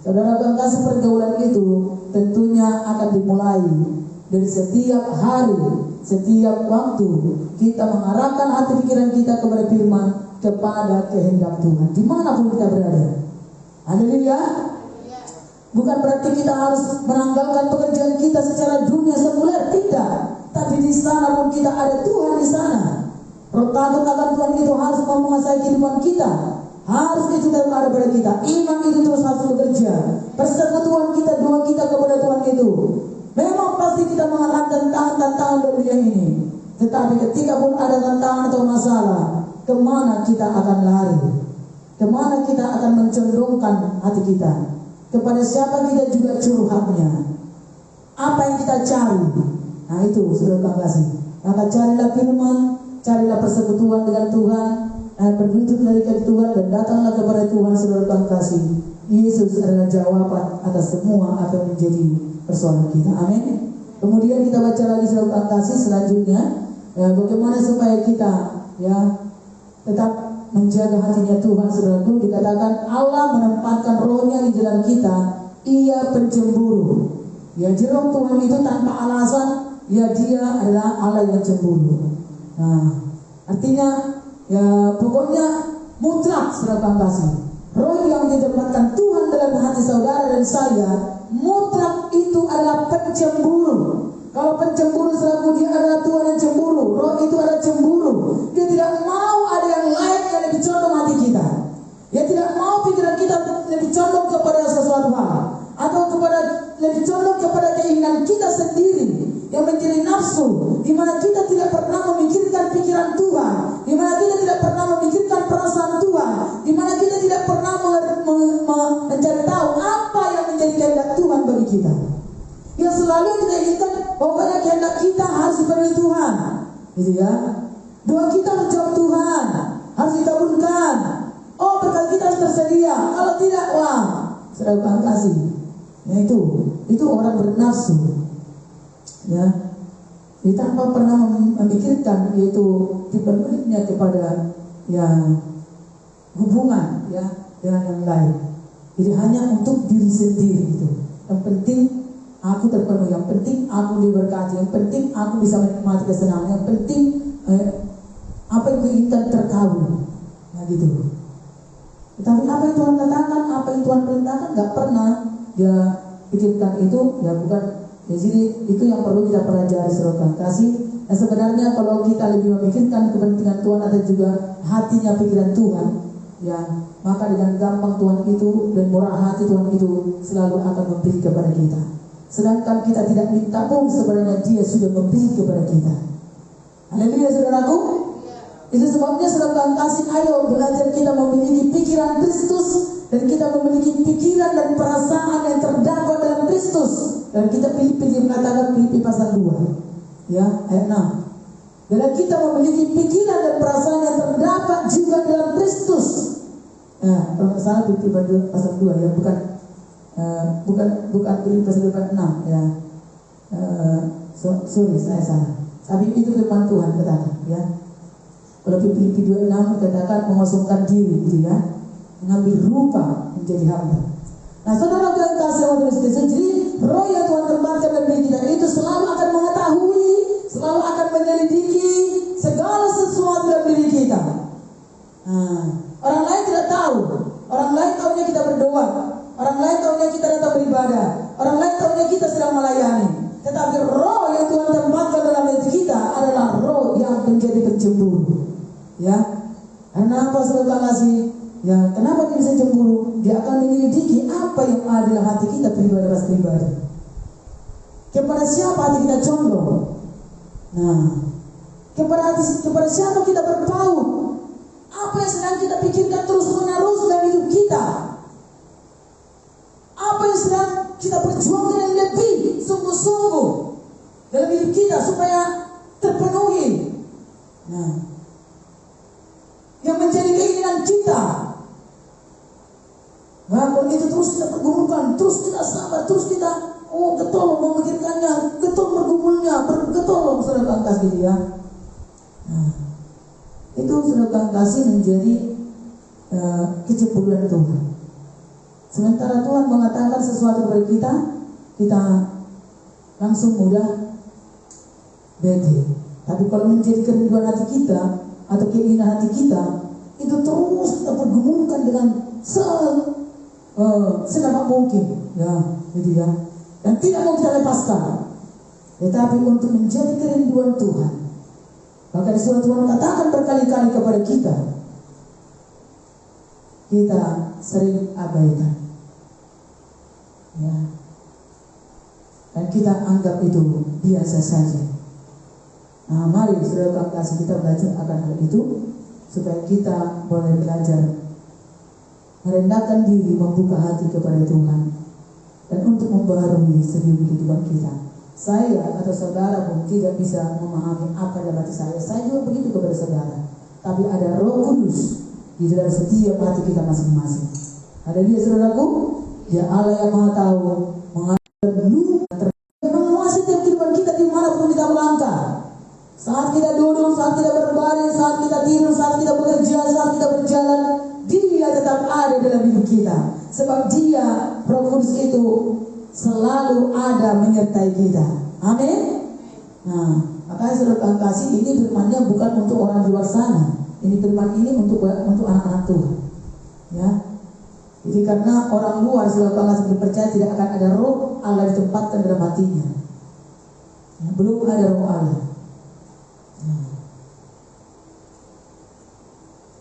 Saudara kasih, pergaulan itu tentunya akan dimulai dari setiap hari, setiap waktu kita mengarahkan hati pikiran kita kepada firman, kepada kehendak Tuhan, dimanapun kita berada. Haleluya. Bukan berarti kita harus menanggalkan pekerjaan kita secara dunia sekuler, tidak. Tapi di sana pun kita ada Tuhan di sana. Roh takut akan Tuhan itu harus menguasai kehidupan kita. Harus itu dalam ada pada kita. Iman itu terus harus bekerja. Persekutuan kita, doa kita kepada Tuhan itu. Memang pasti kita mengalami tantangan dunia ini. Tetapi ketika pun ada tantangan atau masalah, kemana kita akan lari? Kemana kita akan mencondongkan hati kita? Kepada siapa kita juga curhatnya? Apa yang kita cari? Nah itu saudara kasih. Maka carilah firman, carilah persekutuan dengan Tuhan, berlutut dari Tuhan, dan datanglah kepada Tuhan, saudara kasih. Yesus adalah jawaban atas semua apa yang menjadi persoalan kita. Amin. Kemudian kita baca lagi saudara kasih selanjutnya, bagaimana supaya kita ya tetap menjaga hatinya Tuhan. Saudaraku, dikatakan Allah menempatkan rohnya di dalam kita. Ia pencemburu. Ya, jeroh Tuhan itu tanpa alasan, ya dia adalah Allah yang cemburu. Nah, artinya ya pokoknya mutlak saudara kasih. Roh yang ditempatkan Tuhan dalam hati saudara dan saya, mutlak itu adalah pencemburu. Kalau pencemburu saudaraku, dia adalah Tuhan yang cemburu. Roh itu adalah cemburu. Dia tidak mau ada yang lain yang lebih condong hati kita. Dia tidak mau pikiran kita lebih condong kepada sesuatu hal, atau lebih condong kepada keinginan kita sendiri yang menjadi nafsu, di mana kita tidak pernah memikirkan pikiran Tuhan, di mana kita tidak pernah memikirkan perasaan Tuhan, di mana kita tidak pernah mencari tahu apa yang menjadi kehendak Tuhan bagi kita. Yang selalu kita inginkan, pokoknya kehendak kita harus dipenuhi Tuhan, gitu ya. Doa kita harus jawab Tuhan, harus dikabulkan. Oh, berkat kita harus tersedia. Kalau tidak, wah, saudara kasih. Ya itu orang bernafsu, ya. Dia tanpa pernah memikirkan yaitu dipenuhinya kepada ya hubungan ya dengan yang lain. Jadi hanya untuk diri sendiri itu. Yang penting aku terpenuhi, yang penting aku diberkati, yang penting aku bisa menikmati kesenangan, yang penting apa yang diinginkan terkabul. Nah gitu. Tetapi apa yang Tuhan katakan, apa yang Tuhan perintahkan, gak pernah dia pikirkan itu. Ya bukan. Ya, jadi itu yang perlu kita pelajari saudara kasih. Dan sebenarnya kalau kita lebih memikirkan kepentingan Tuhan atau juga hatinya pikiran Tuhan, ya maka dengan gampang Tuhan itu dan murah hati Tuhan itu selalu akan memberi kepada kita. Sedangkan kita tidak minta pun, sebenarnya Dia sudah memberi kepada kita. Haleluya saudaraku. Itu sebabnya saudara kasih, ayo belajar kita memiliki pikiran Kristus, dan kita memiliki pikiran dan perasaan yang terdakwa dalam Kristus. Dan kita Filipi mengatakan, Filipi pasal 2 ya ayat 6, Dan kita memiliki pikiran dan perasaan yang terdapat juga dalam Kristus. Nah, kalau nggak salah Filipi pasal 2 ya, bukan Filipi pasal 6 ya. Sorry, saya salah. Tapi itu firman Tuhan katakan ya. Kalau Filipi 2:6 katakan mengosongkan diri gitu ya, mengambil rupa menjadi hamba. Nah, saudara yang kasih Allah Kristus, jadi roh yang Tuhan tempatkan dalam diri kita itu selalu akan mengetahui, selalu akan menyelidiki segala sesuatu dalam diri kita. Nah, orang lain tidak tahu. Orang lain tahunya kita berdoa. Orang lain tahunya kita datang beribadah. Orang lain tahunya kita sedang melayani. Tetapi roh yang Tuhan tempatkan dalam diri kita adalah roh yang menjadi pencemburu. Ya, karena apa saudara kasih? Ya, kenapa dia bisa cemburu? Dia akan menyelidiki apa yang ada dalam hati kita pribadi. Kepada siapa hati kita condong? Nah, kepada siapa kita berpaut? Apa yang sedang kita pikirkan terus menerus dalam hidup kita? Apa yang sedang kita perjuangkan yang lebih sungguh-sungguh dalam hidup kita supaya terpenuhi? Nah, yang menjadi keinginan kita. Nah, kalau itu terus kita pergumulkan, terus kita sabar, terus kita getol memikirkannya, getol bergumulnya, getol saudara kasih gitu ya. Nah, itu saudara kasih menjadi kecemburuan Tuhan. Sementara Tuhan mengatakan sesuatu kepada kita, kita langsung mudah bete. Tapi kalau menjadi kerinduan hati kita atau keinginan hati kita, itu terus kita pergumulkan dengan sedapat mungkin, ya, gitu ya. Dan tidak mau kita lepaskan. Tetapi untuk menjadi kerinduan Tuhan, bahkan surat Tuhan katakan berkali-kali kepada kita, kita sering abaikan, ya. Dan kita anggap itu biasa saja. Nah, mari saudara kasih kita belajar akan hal itu supaya kita boleh belajar merendahkan diri, membuka hati kepada Tuhan, dan untuk membaharui segi kehidupan kita. Saya atau saudara pun tidak bisa memahami apa dalam hati saya. Saya juga begitu kepada saudara. Tapi ada Roh Kudus di dalam setiap hati kita masing-masing. Ada dia saudaraku, dia Allah yang Maha Tahu, menguasai setiap kehidupan kita dimanapun kita melangkah. Saat kita duduk, saat kita berbaring, saat kita tidur, saat kita bekerja, saat kita berjalan, Dia tetap ada dalam hidup kita. Sebab Dia, Roh Kudus itu selalu ada menyertai kita. Amin. Nah, makanya saudara kasih, ini firman-Nya bukan untuk orang di luar sana. Ini firman ini untuk anak-anak Tuhan. Ya. Jadi karena orang luar saudara kasih percaya tidak akan ada roh Allah ditempatkan dalam hatinya. Ya, belum ada roh Allah.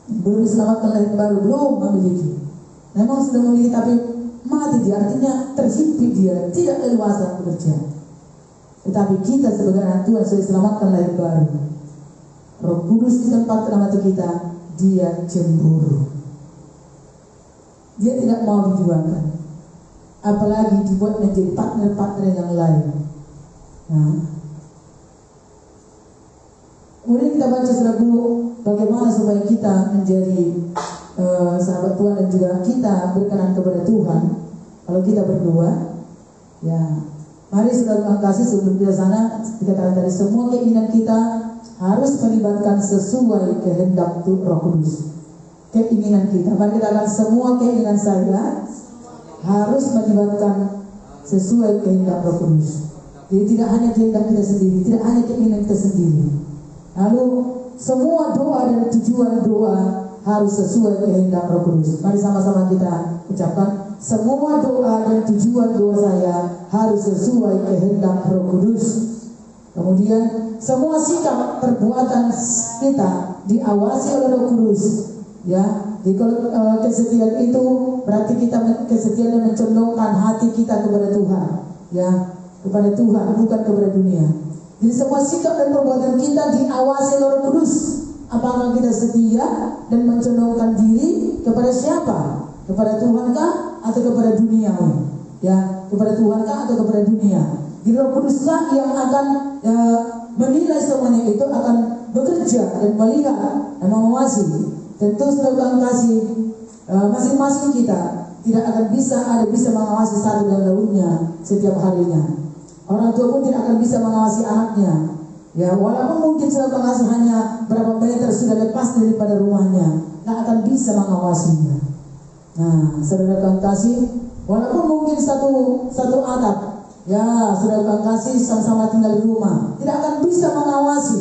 Belum diselamatkan lahir baru, belum memiliki. Memang sudah memiliki tapi mati dia, artinya terhimpit dia, tidak leluasa bekerja. Tetapi kita sebagai anak Tuhan sudah diselamatkan lahir baru. Roh Kudus ditempatkan dalam hati kita, dia cemburu. Dia tidak mau dijuangkan, apalagi dibuat menjadi partner-partner yang lain. Nah, kemudian kita baca saudaraku, bagaimana supaya kita menjadi sahabat Tuhan dan juga kita berkenan kepada Tuhan. Kalau kita berdoa, ya, mari saudara kasih sebelum kita sana dikatakan dari semua keinginan kita harus melibatkan sesuai kehendak Roh Kudus. Keinginan kita, mari kita akan semua keinginan saya harus melibatkan sesuai kehendak Roh Kudus. Jadi tidak hanya kehendak kita sendiri, tidak hanya keinginan kita sendiri. Lalu semua doa dan tujuan doa harus sesuai kehendak Roh Kudus. Mari sama-sama kita ucapkan, semua doa dan tujuan doa saya harus sesuai kehendak Roh Kudus. Kemudian semua sikap perbuatan kita diawasi oleh Roh Kudus. Ya, jadi kalau kesetiaan itu berarti kita kesetiaan dan mencondongkan hati kita kepada Tuhan. Ya, kepada Tuhan, bukan kepada dunia. Jadi semua sikap dan perbuatan kita diawasi oleh Roh Kudus. Apakah kita setia dan mencondongkan diri kepada siapa? Kepada Tuhan kah atau kepada dunia? Ya, kepada Tuhan kah atau kepada dunia? Jadi Roh Kuduslah yang akan menilai semuanya itu, akan bekerja dan melihat dan mengawasi. Tentu saudara kasih, masing-masing kita tidak akan bisa mengawasi satu dan lainnya setiap harinya. Orang tua pun tidak akan bisa mengawasi anaknya. Ya, walaupun mungkin saudara kasih hanya berapa meter sudah lepas daripada rumahnya, nggak akan bisa mengawasinya. Nah, saudara kasih, walaupun mungkin satu atap, ya saudara kasih sama-sama tinggal di rumah, tidak akan bisa mengawasi.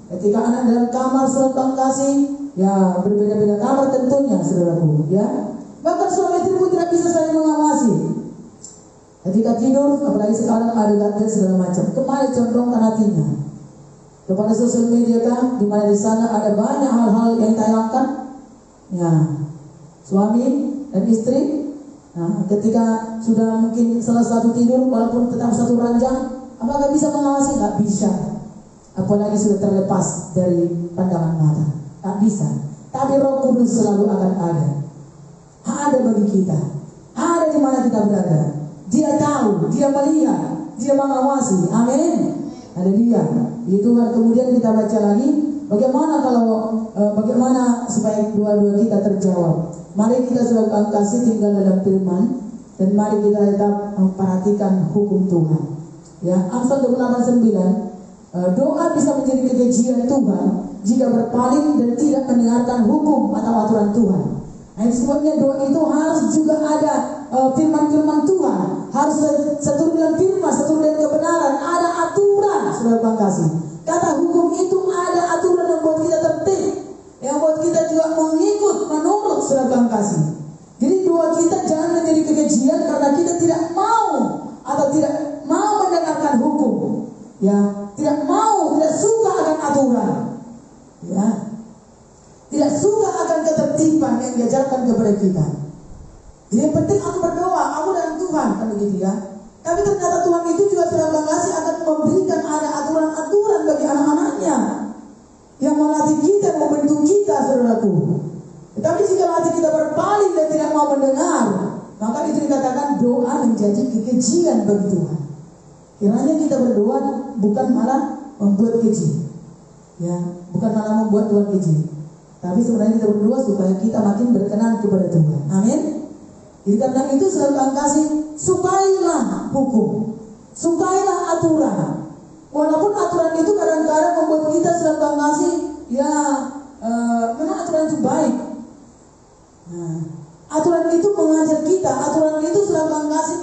Ketika anak dalam kamar saudara kasih, ya berbeda-beda kamar tentunya saudaraku, ya. Bahkan suami istri pun tidak bisa saling mengawasi. Ketika tidur, apalagi sekarang ada gadget segala macam, kemana condongkan hatinya? Kepada sosial media kan, di mana di sana ada banyak hal-hal yang ditayangkan. Ya, suami dan istri, nah, ketika sudah mungkin salah satu tidur, walaupun tetap satu ranjang, apakah bisa mengawasi? Nggak bisa. Apalagi sudah terlepas dari pandangan mata, nggak bisa. Tapi Roh Kudus selalu akan ada bagi kita, ada di mana kita berada. Dia tahu, dia melihat, dia mengawasi. Amin. Haleluya. Itu kemudian kita baca lagi bagaimana supaya dua-dua kita terjawab. Mari kita selalu kasih tinggal dalam firman, dan mari kita tetap memperhatikan hukum Tuhan. Ya, Amsal 28:9, doa bisa menjadi kekejian Tuhan jika berpaling dan tidak mendengarkan hukum atau aturan Tuhan. Nah, sebabnya doa itu harus juga ada firman-firman Tuhan, harus seturut dengan firman, seturut dengan kebenaran, ada aturan, saudara kasih. Kata hukum itu ada aturan yang buat kita tertib, yang buat kita juga mengikut, menurut, saudara kasih. Jadi doa kita jangan menjadi kekejian karena kita tidak mau atau tidak mau mendengarkan hukum, ya, tidak suka akan aturan, ya, tidak suka akan ketertiban yang diajarkan kepada kita. Jadi yang penting aku berdoa, aku dan Tuhan, kan begitu ya. Tapi ternyata Tuhan itu juga sudah kasih akan memberikan ada aturan-aturan bagi anak-anaknya yang melatih kita, membentuk kita, saudaraku. Tetapi jika hati kita berpaling dan tidak mau mendengar, maka itu dikatakan doa menjadi kekejian bagi Tuhan. Kiranya kita berdoa bukan malah membuat keji, ya, bukan malah membuat Tuhan keji. Tapi sebenarnya kita berdoa supaya kita makin berkenan kepada Tuhan. Amin. Jadi karena itu selalu kasih, sukailah hukum, sukailah aturan. Walaupun aturan itu kadang-kadang membuat kita selalu kasih, ya, memang aturan itu baik. Nah, aturan itu mengajar kita, aturan itu selalu kasih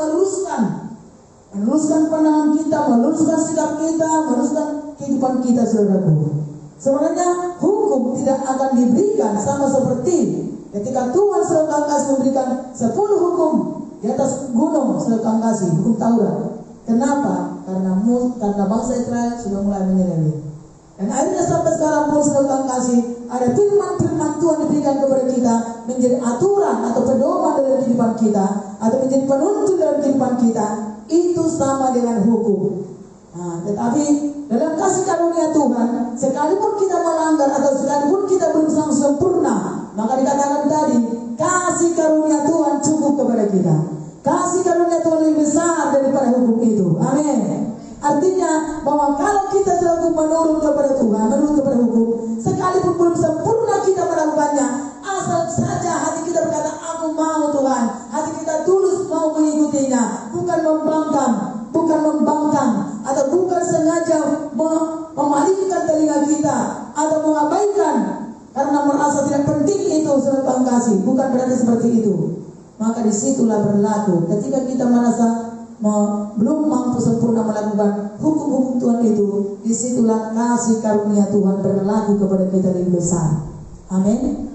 meluruskan pandangan kita, meluruskan sikap kita, meluruskan kehidupan kita, saudaraku. Sebenarnya hukum tidak akan diberikan sama seperti ketika Tuhan sedang kasih memberikan 10 hukum di atas gunung, sedang kasih hukum Taurat. Kenapa? Karena bangsa Israel sudah mulai menyeleweng. Dan akhirnya sampai sekarang pun sedang kasih ada firman-firman Tuhan diberikan kepada kita menjadi aturan atau pedoman dalam kehidupan kita, atau menjadi penuntun dalam kehidupan kita. Itu sama dengan hukum. Nah, tetapi dalam kasih karunia Tuhan, sekalipun kita melanggar atau sekalipun kita belum sempurna, maka dikatakan tadi, kasih karunia Tuhan cukup kepada kita. Kasih karunia Tuhan lebih besar daripada hukum itu. Amin. Artinya bahwa kalau kita selalu menurut kepada Tuhan, menurut kepada hukum, sekalipun belum sempurna kita melakukannya, asal saja hati kita berkata, aku mau Tuhan. Hati kita tulus mau mengikutinya, bukan membangkang, atau bukan sengaja memalingkan telinga kita atau mengabaikan karena merasa tidak penting itu surat kasih. Bukan berarti seperti itu. Maka disitulah berlaku ketika kita merasa belum mampu sempurna melakukan hukum-hukum Tuhan itu, disitulah kasih karunia Tuhan berlaku kepada kita lebih besar. Amin.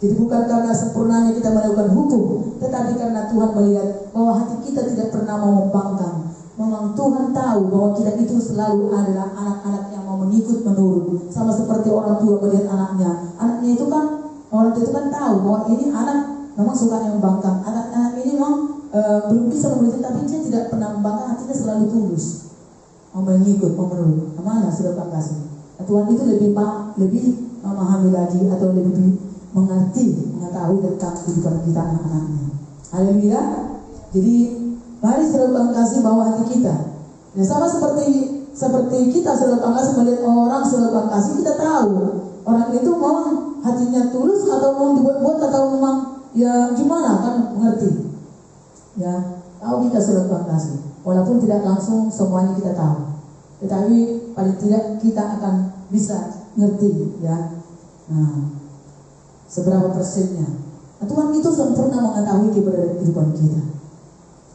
Jadi bukan karena sempurnanya kita melakukan hukum, tetapi karena Tuhan melihat bahwa hati kita tidak pernah mau membangkang. Memang Tuhan tahu bahwa kita itu selalu adalah anak-anak yang mau mengikut menurut, sama seperti orang tua melihat anaknya. Anaknya itu kan, orang tua itu kan tahu bahwa ini anak memang suka yang membangkang. Anak-anak ini memang belum bisa menurut, tapi dia tidak pernah membangkang, hatinya selalu tulus mau mengikut, mau menurut. Mana sudah kasih. Tuhan itu lebih memahami lagi atau lebih mengetahui tentang kehidupan kita anak-anaknya. Haleluya. Jadi mari selalu kasih bawa hati kita. Ya, sama seperti seperti kita saudara kasih melihat orang saudara kasih, kita tahu orang itu memang hatinya tulus atau memang dibuat-buat atau memang ya gimana, kan mengerti ya, tahu kita saudara kasih, walaupun tidak langsung semuanya kita tahu, tetapi paling tidak kita akan bisa ngerti ya. Nah, seberapa persennya? Nah, Tuhan itu sempurna mengetahui kehidupan kita.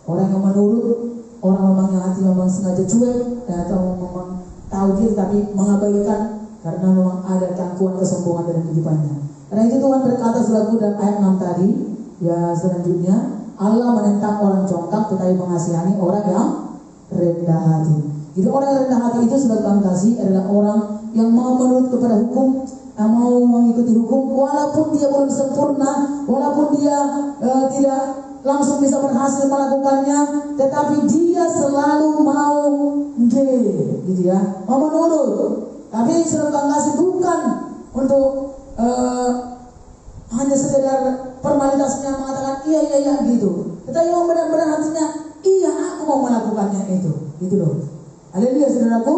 Orang yang menurut, orang memang yang hati memang sengaja cuek atau memang tahu dia tapi mengabaikan karena memang ada gangguan kesombongan dalam kehidupannya. Karena itu Tuhan berkata selaku dalam ayat 6 tadi, ya selanjutnya, Allah menentang orang congkak tetapi mengasihani orang yang rendah hati. Jadi orang yang rendah hati itu sudah Tuhan kasih adalah orang yang mau menurut kepada hukum, yang mau mengikuti hukum, walaupun dia belum sempurna, walaupun dia tidak langsung bisa berhasil melakukannya, tetapi dia selalu mau gitu ya, mau menurut. Tapi sudah Tuhan kasih bukan untuk hanya sekedar formalitasnya mengatakan iya gitu, tetapi yang benar-benar hatinya iya aku mau melakukannya itu, gitu loh. Haleluya saudaraku.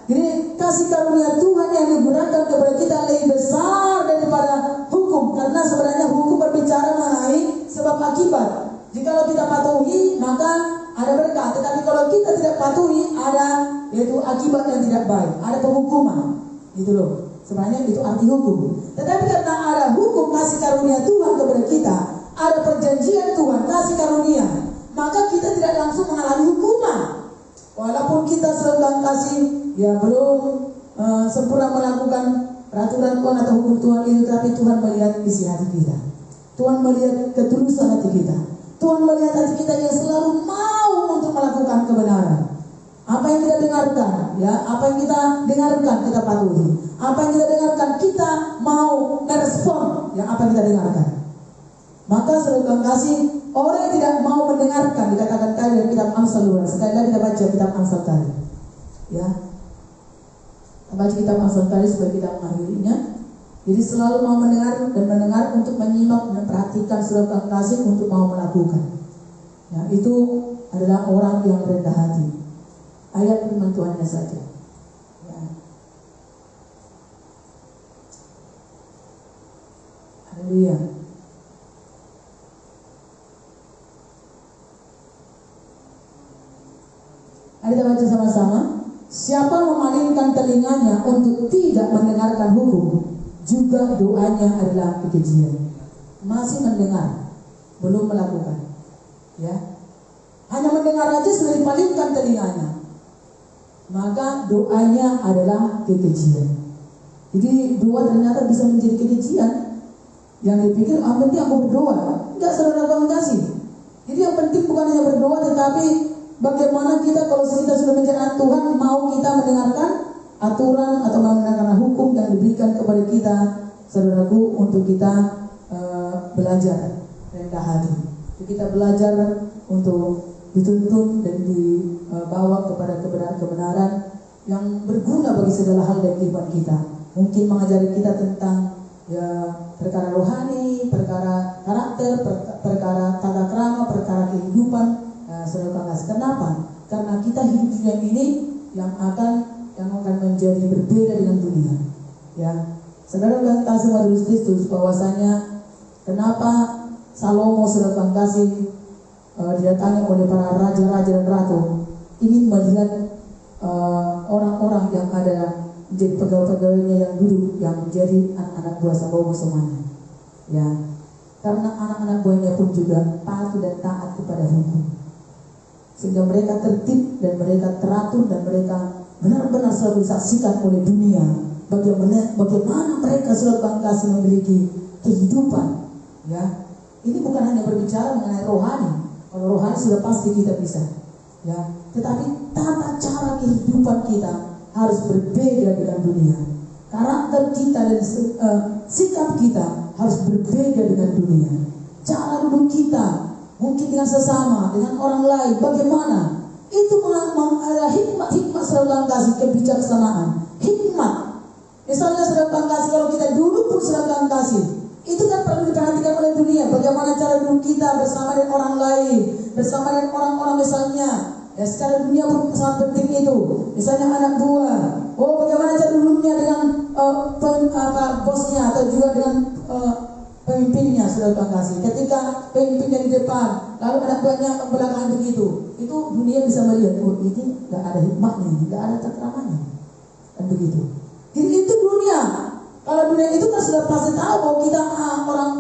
Jadi kasih karunia Tuhan yang digunakan kepada kita lebih besar daripada hukum, karena sebenarnya hukum berbicara mengenai sebab akibat. Jikalau kita patuhi maka ada berkat, tetapi kalau kita tidak patuhi ada yaitu akibat yang tidak baik, ada penghukuman. Itu loh. Sebenarnya itu arti hukum. Tetapi karena ada hukum kasih karunia Tuhan kepada kita, ada perjanjian Tuhan kasih karunia, maka kita tidak langsung mengalami hukuman. Walaupun kita sedang kasih ya belum sempurna melakukan peraturan Tuhan atau hukum Tuhan itu, tapi Tuhan melihat isi hati kita. Tuhan melihat ketulusan hati kita. Tuhan melihat hati kita yang selalu mau untuk melakukan kebenaran. Apa yang kita dengarkan, ya, apa yang kita dengarkan kita patuhi. Apa yang kita dengarkan kita mau merespon, ya, apa yang kita dengarkan. Maka saudara kasih, orang yang tidak mau mendengarkan dikatakan tadi dalam kitab Amsal. Sekali lagi kita baca kitab Amsal tadi, ya. Kita baca kitab Amsal tadi supaya kita mengakhirinya. Jadi selalu mau mendengar dan mendengar untuk menyimak dan memperhatikan saudara kasih untuk mau melakukan. Ya, itu adalah orang yang rendah hati. Ayat firman Tuhannya saja. Ya. Haleluya. Mari kita baca sama-sama. Siapa memalingkan telinganya untuk tidak mendengarkan hukum, juga doanya adalah kekejian. Masih mendengar, belum melakukan. Ya, hanya mendengar aja sudah dipalingkan telinganya, maka doanya adalah kekejian. Jadi doa ternyata bisa menjadi kekejian. Yang dipikir, penting aku berdoa. Enggak, saudara Tuhan kasih. Jadi yang penting bukan hanya berdoa, tetapi bagaimana kita kalau kita sudah menjadi anak Tuhan, mau kita mendengarkan aturan atau mendengarkan hukum yang diberikan kepada kita, saudaraku, untuk kita belajar rendah hati. Jadi kita belajar untuk dituntun dan dibawa kepada kebenaran yang berguna bagi segala hal dalam kehidupan kita. Mungkin mengajari kita tentang ya perkara rohani, perkara karakter, perkara tata krama, perkara kehidupan. Saudara kasih, kenapa? Karena kita hidup di dunia ini yang akan menjadi berbeda dengan dunia. Ya, saudara kasih Majelis Kristus, bahwasanya kenapa Salomo saudara kasih didatangi oleh para raja-raja dan ratu, ingin melihat orang-orang yang ada menjadi pegawai-pegawainya yang duduk, yang menjadi anak-anak buah Salomo semuanya. Ya, karena anak-anak buahnya pun juga patuh dan taat kepada hukum, sehingga mereka tertib dan mereka teratur dan mereka benar-benar selalu disaksikan oleh dunia bagaimana mereka selalu kasih memiliki kehidupan. Ya, ini bukan hanya berbicara mengenai rohani. Kalau rohani sudah pasti kita bisa, ya. Tetapi tata cara kehidupan kita harus berbeda dengan dunia. Karakter kita dan sikap kita harus berbeda dengan dunia. Cara duduk kita mungkin dengan sesama, dengan orang lain, bagaimana? Itu adalah hikmat selalu kasih, kebijaksanaan, hikmat. Misalnya selalu kasih, kalau kita duduk pun selalu kasih, itu kan perlu diperhatikan oleh dunia. Bagaimana cara duduk kita bersama dengan orang lain, bersama dengan orang-orang misalnya Ya, secara dunia pun sangat penting itu. Misalnya anak buah. Oh, bagaimana cara dulunya dengan bosnya atau juga dengan pemimpinnya, saudara kasih. Ketika pemimpinnya di depan, lalu anak buahnya belakang begitu, itu dunia bisa melihat, oh ini nggak ada hikmahnya, nggak ada tatarannya, dan begitu. Itu dunia. Kalau dunia itu kan sudah pasti tahu bahwa kita orang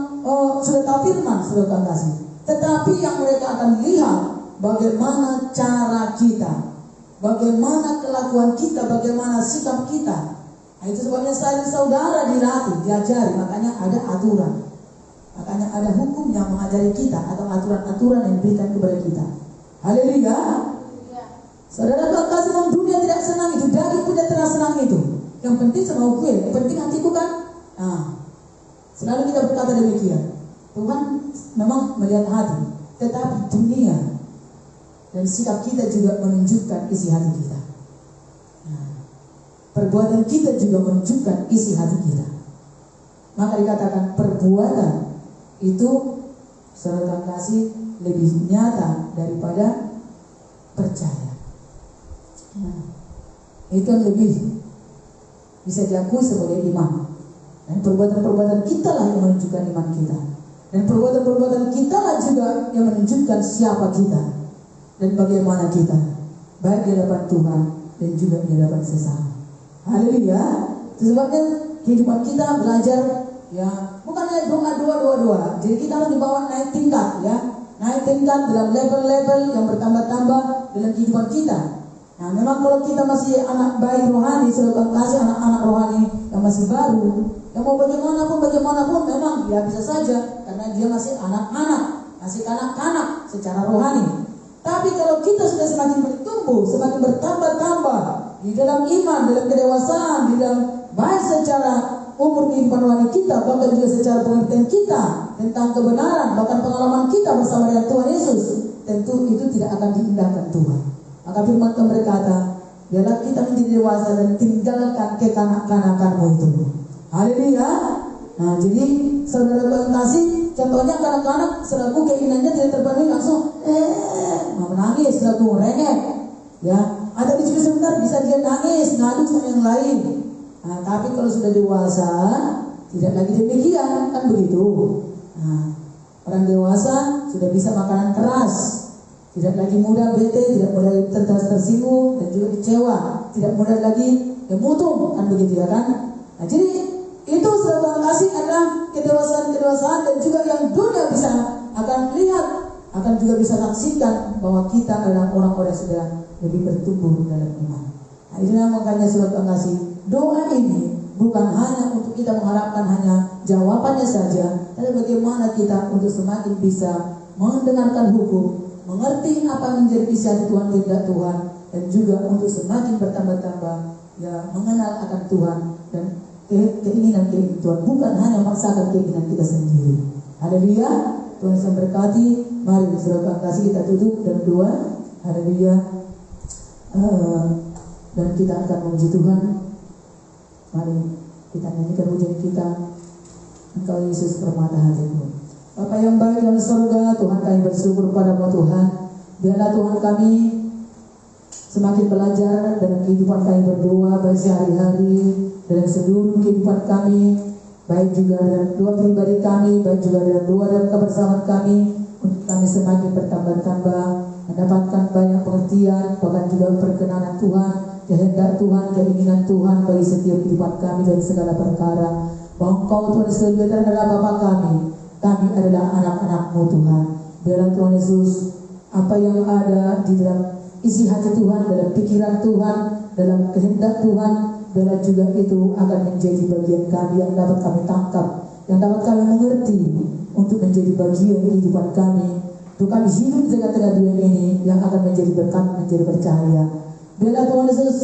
sudah tahu firman, saudara kasih. Tetapi yang mereka akan lihat bagaimana cara kita, bagaimana kelakuan kita, bagaimana sikap kita. Nah, itu sebabnya saudara dilatih, diajari, makanya ada aturan. Makanya ada hukum yang mengajari kita atau aturan-aturan yang diberikan kepada kita. Haleluya. Saudara kasih, memang dunia tidak senang itu, daging pun tidak senang itu. Yang penting sama gue, yang penting hatiku kan. Nah, selalu kita berkata demikian. Tuhan memang melihat hati, tetapi dunia dan sikap kita juga menunjukkan isi hati kita. Nah, perbuatan kita juga menunjukkan isi hati kita. Maka dikatakan perbuatan itu, saudara kasih, lebih nyata daripada percaya. Nah, itu yang lebih bisa diakui sebagai iman. Dan perbuatan-perbuatan kita lah yang menunjukkan iman kita. Dan perbuatan-perbuatan kita lah juga yang menunjukkan siapa kita dan bagaimana kita, baik di hadapan Tuhan dan juga di hadapan sesama. Haleluya. Sebabnya kehidupan kita belajar, ya, bukan hanya doa. Jadi kita harus dibawa naik tingkat, ya, naik tingkat dalam level-level yang bertambah-tambah dalam kehidupan kita. Nah, memang kalau kita masih anak bayi rohani, saudara kasih, anak-anak rohani yang masih baru, yang mau bagaimanapun memang ya bisa saja, karena dia masih anak-anak, masih kanak-kanak secara rohani. Tapi kalau kita sudah semakin bertumbuh, semakin bertambah-tambah di dalam iman, dalam kedewasaan, di dalam baik secara umur kehidupan rohani kita, bahkan juga secara pengertian kita tentang kebenaran, bahkan pengalaman kita bersama dengan Tuhan Yesus, tentu itu tidak akan diindahkan Tuhan. Maka firman Tuhan berkata, biarlah kita menjadi dewasa dan tinggalkan kekanak-kanakanmu itu. Haleluya. Nah, jadi saudara Tuhan kasih, contohnya kanak-kanak selaku keinginannya tidak terpenuhi langsung menangis, selaku merengek, ya. Atau di sebentar bisa dia nangis, ngadu sama yang lain. Nah, tapi kalau sudah dewasa tidak lagi demikian, kan begitu. Nah, orang dewasa sudah bisa makanan keras, tidak lagi mudah bete, tidak mudah lagi tersinggung dan juga kecewa, tidak mudah lagi mutung, kan begitu ya kan? Nah, jadi itu saudara kasih adalah kedewasaan dan juga yang dunia bisa akan lihat, akan juga bisa saksikan bahwa kita adalah orang-orang yang sudah lebih bertumbuh dalam iman. Nah, itulah makanya saudara kasih, doa ini bukan hanya untuk kita mengharapkan hanya jawabannya saja, tapi bagaimana kita untuk semakin bisa mendengarkan hukum, mengerti apa yang menjadi isi hati Tuhan, kehendak Tuhan, dan juga untuk semakin bertambah-tambah ya mengenal akan Tuhan dan keinginan Tuhan, bukan hanya memaksakan keinginan kita sendiri. Haleluya. Tuhan yang berkati. Mari saudara kasih kita tutup dan doa. Haleluya. Dan kita akan memuji Tuhan. Mari kita nyanyikan pujian kita. Engkau Yesus permata hatiku. Bapa yang baik dalam surga, Tuhan kami bersyukur padamu Tuhan. Biarlah Tuhan kami semakin belajar dalam kehidupan kami berdoa, baik sehari-hari, dalam seluruh kehidupan kami, baik juga dalam doa pribadi kami, baik juga dalam doa dan kebersamaan kami, untuk kami semakin bertambah-tambah, mendapatkan banyak pengertian, bahkan juga perkenanan Tuhan, kehendak Tuhan, keinginan Tuhan bagi setiap kehidupan kami dan segala perkara. Bahwa Engkau Tuhan Yesus adalah Bapa kami adalah anak-anak-Mu Tuhan. Biarlah Tuhan Yesus, apa yang ada di dalam isi hati Tuhan, dalam pikiran Tuhan, dalam kehendak Tuhan, biarlah juga itu akan menjadi bagian kami yang dapat kami tangkap, yang dapat kami mengerti untuk menjadi bagian kehidupan kami, untuk kami hidup di tengah-tengah dunia ini yang akan menjadi berkat, menjadi bercahaya. Biarlah Tuhan Yesus,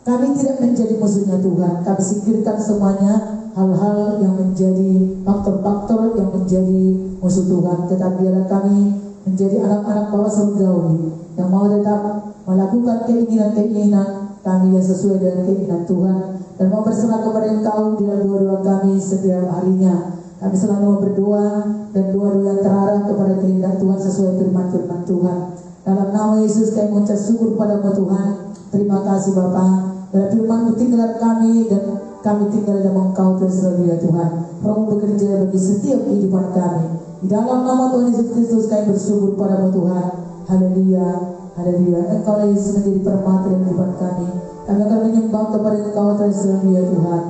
kami tidak menjadi musuhnya Tuhan, kami singkirkan semuanya hal-hal yang menjadi faktor-faktor yang menjadi musuh Tuhan, tetapi biarlah kami menjadi anak-anak Bapa surgawi yang mau tetap melakukan keinginan-keinginan kami yang sesuai dengan keinginan Tuhan, dan mau berserah kepada Engkau dalam doa-doa kami setiap harinya. Kami selalu mau berdoa dan doa-doa yang terarah kepada kehendak Tuhan sesuai firman-firman Tuhan. Dalam nama Yesus kami mengucap syukur padamu Tuhan. Terima kasih Bapa. Dalam firman-Mu tinggal kami dan kami tinggal dalam Engkau terus ya Tuhan. Roh bekerja bagi setiap kehidupan kami. Di dalam nama Tuhan Yesus Kristus kami bersyukur padamu Tuhan. Haleluya, haleluya. Engkau Yesus menjadi permata dalam kehidupan kami. Kami akan menyembah kepada Engkau terus ya Tuhan.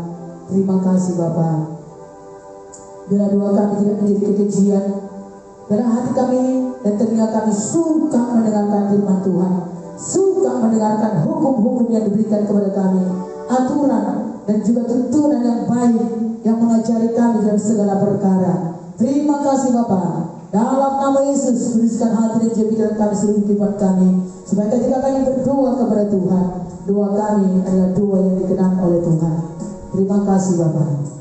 Terima kasih Bapa. Bila doa kami tidak menjadi kekejian, bila hati kami dan telinga kami suka mendengarkan firman Tuhan, suka mendengarkan hukum-hukum yang diberikan kepada kami, aturan dan juga tuntunan yang baik yang mengajari kami dalam segala perkara. Terima kasih Bapa. Dalam nama Yesus, kuduskan hati dan jiwa pikiran kami seluruh kehidupan kami, supaya ketika kami berdoa kepada Tuhan, doa kami adalah doa yang dikenal oleh Tuhan. Terima kasih Bapa.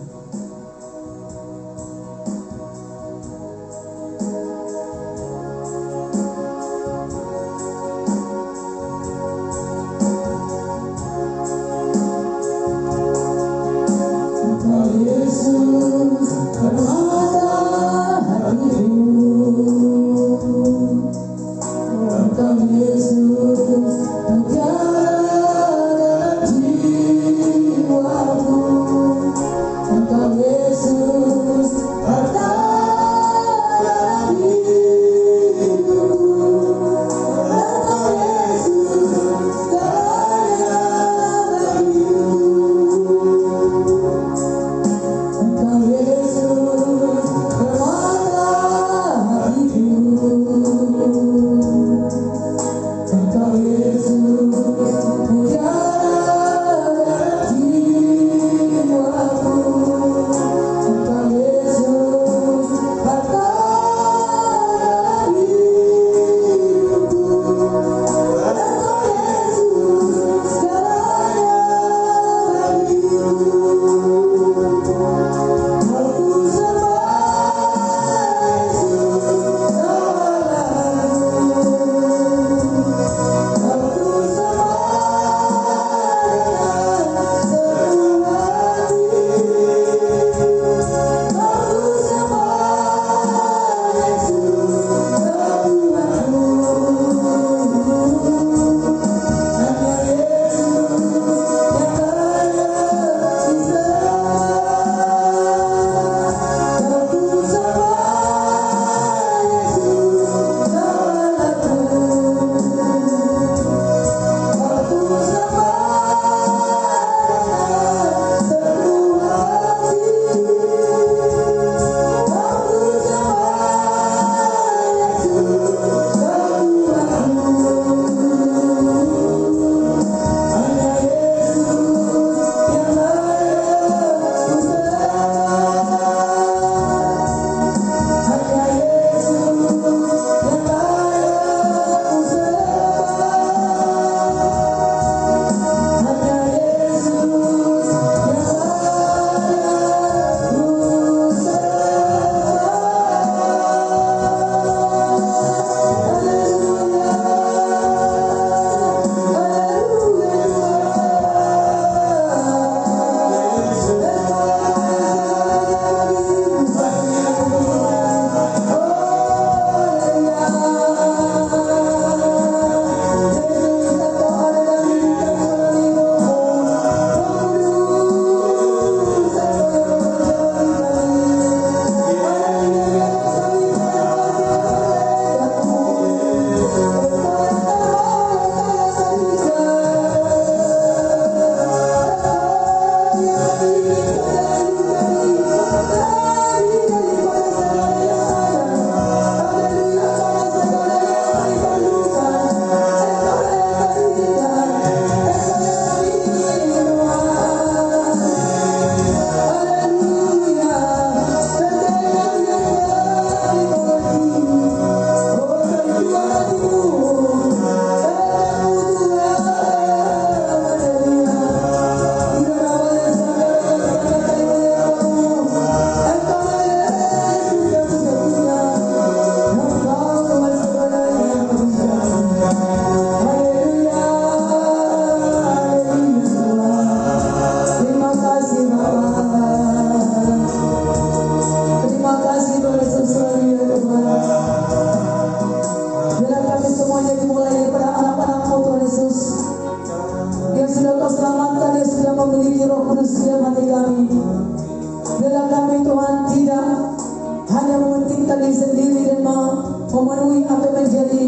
memenuhi apa yang menjadi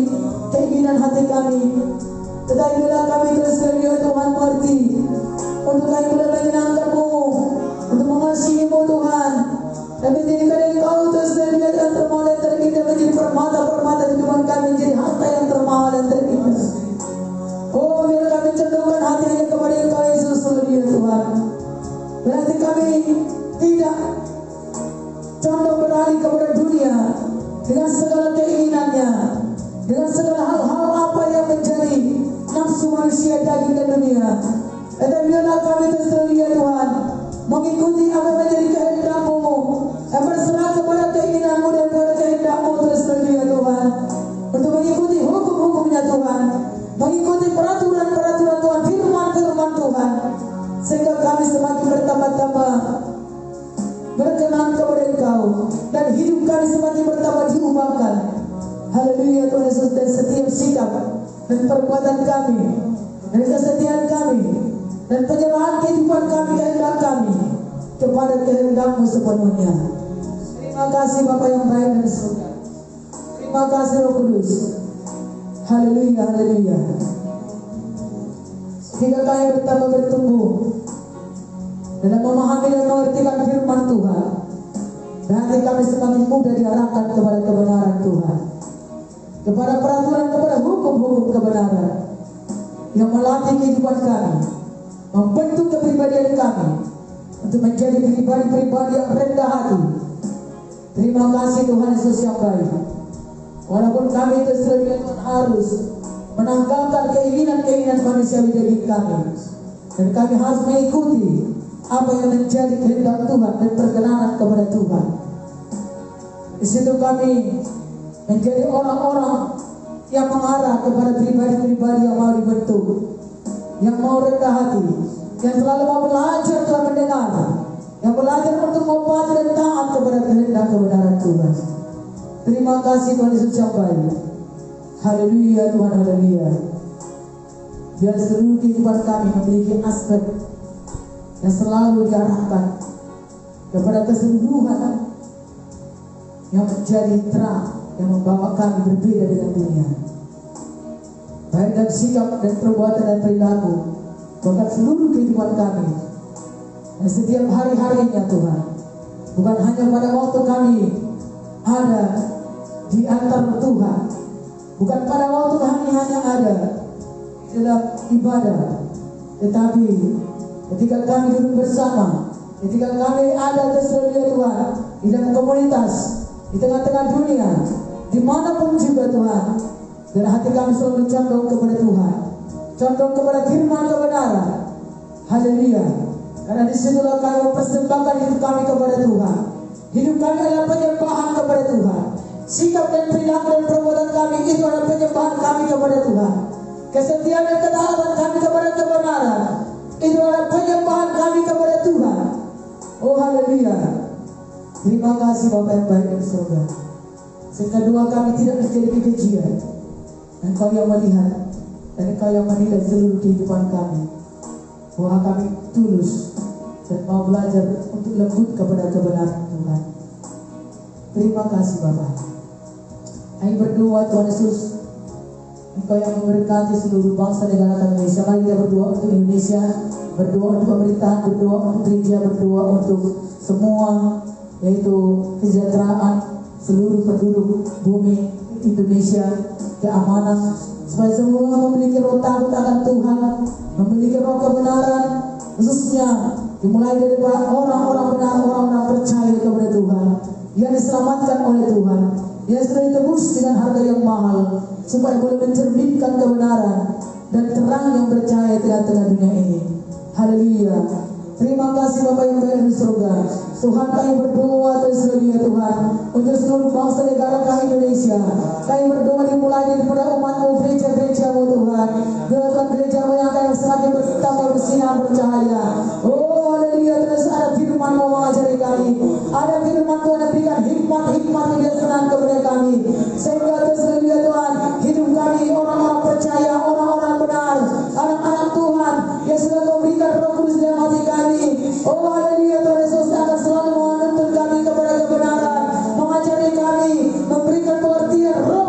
keinginan hati kami. Tetapi bila kami terus ya Tuhan mengerti, untuk kami boleh menyenangkan-Mu, untuk mengasihi-Mu Tuhan, dan menjadikan Engkau terus dan termahal dan terindah menjadi permata-permata kehidupan kami, menjadi harta yang termahal dan terindah. Oh, biar kami cenderungkan hati hanya kepada Engkau Yesus ya Tuhan. Berarti kami tidak condong beralih kepada dunia dengan segala keinginannya, dengan segala hal-hal apa yang menjadi nafsu manusia daging dan dunia. Tetapi biarlah kami tersedia Tuhan, mengikuti apa yang menjadi kehendak-Mu, yang berserah kepada keinginan-Mu dan kepada kehendak-Mu tersedia Tuhan, untuk mengikuti hukum-hukumnya Tuhan, mengikuti peraturan-peraturan Tuhan, firman-firman Tuhan, sehingga kami semakin bertambah-tambah berkenan kepada Engkau, dan hidup kami semakin bertambah diubahkan. Haleluya Tuhan Yesus. Dan setiap sikap dan perbuatan kami, dan kesetiaan kami, dan penyerahan kehidupan kami, kehendak kami kepada kehendak-Mu sepenuhnya. Terima kasih Bapa yang baik dan surga. Terima kasih Roh Kudus. Haleluya, haleluya. Jika kami bertambah bertumbuh dalam memahami dan mengertikan firman Tuhan, berarti kami semakin mudah diarahkan kepada kebenaran Tuhan, kepada peraturan, kepada hukum-hukum kebenaran yang melatih kehidupan kami, membentuk kepribadian kami untuk menjadi pribadi-pribadi yang rendah hati. Terima kasih Tuhan Yesus yang baik. Walaupun kami tersedia Tuhan harus menanggalkan keinginan-keinginan manusiawi daging kami, dan kami harus mengikuti apa yang menjadi kehendak Tuhan dan perkenanan kepada Tuhan. Di situ kami menjadi orang-orang yang mengarah kepada pribadi-pribadi yang mau dibentuk, yang mau rendah hati, yang selalu mau belajar telah mendengar, yang belajar untuk mau patuh dan taat kepada kehendak kebenaran Tuhan. Terima kasih Tuhan Yesus yang baik. Haleluya Tuhan, haleluya. Biar seluruh kehidupan kami memiliki aspek yang selalu diarahkan kepada keseluruhan yang menjadi terang, yang membawa kami berbeda dengan dunia, baik dalam sikap dan perbuatan dan perilaku, bahkan seluruh kehidupan kami dan setiap hari-harinya Tuhan. Bukan hanya pada waktu kami ada di antara Tuhan, bukan pada waktu kami hanya ada dalam ibadah, tetapi ketika kami duduk bersama, ketika kami ada tersedia Tuhan di dalam komunitas, di tengah-tengah dunia, dimanapun juga Tuhan, dan hati kami selalu condong kepada Tuhan, condong kepada firman kebenaran. Haleluya. Karena disitulah kami mempersembahkan hidup kami kepada Tuhan. Hidup kami adalah penyembahan kepada Tuhan. Sikap dan perilaku dan perbuatan kami itu adalah penyembahan kami kepada Tuhan. Kesetiaan dan ketaatan kami kepada kebenaran itu adalah penyembahan kami kepada Tuhan. Oh haleluya. Terima kasih Bapa yang baik di surga, sehingga doa kami tidak menjadi kekejian. Engkau yang melihat dan Engkau yang menilai seluruh kehidupan kami, bahwa kami tulus dan mau belajar untuk lembut kepada kebenaran Tuhan. Terima kasih Bapa. Kami berdoa Tuhan Yesus, Engkau yang memberkati seluruh bangsa negara kami Indonesia. Mari kita berdoa untuk Indonesia, berdoa untuk pemerintahan, berdoa untuk gereja, berdoa untuk semua, yaitu kesejahteraan seluruh penduduk bumi Indonesia, keamanan, supaya semua memiliki roh takut akan Tuhan, memiliki roh kebenaran, khususnya dimulai dari orang-orang benar, orang-orang percaya kepada Tuhan, yang diselamatkan oleh Tuhan, yang sudah ditebus dengan harga yang mahal, supaya boleh mencerminkan kebenaran dan terang yang bercahaya di tengah dunia ini. Haleluya. Terima kasih Bapa yang baik di surga. Tuhan, kami berdoa tersedia Tuhan untuk seluruh bangsa negara kami Indonesia. Kami berdoa dimulai daripada umat-Mu, gereja-gereja-Mu Tuhan. Biarkan gereja-Mu yang akan semakin bertambah bersinar bercahaya. Oh haleluya. Terus ada firman-Mu mengajari kami, ada firman-Mu yang berikan hikmat-hikmat yang senang kepada kami, sehingga tersedia Tuhan hidup kami orang-orang percaya, orang-orang benar, anak-anak Tuhan yang sudah Kau berikan Roh Kudus dalam hati kami. Oh haleluya. Tuhan Yesus akan selalu menuntun kami kepada kebenaran, mengajari kami, memberikan pengertian Roh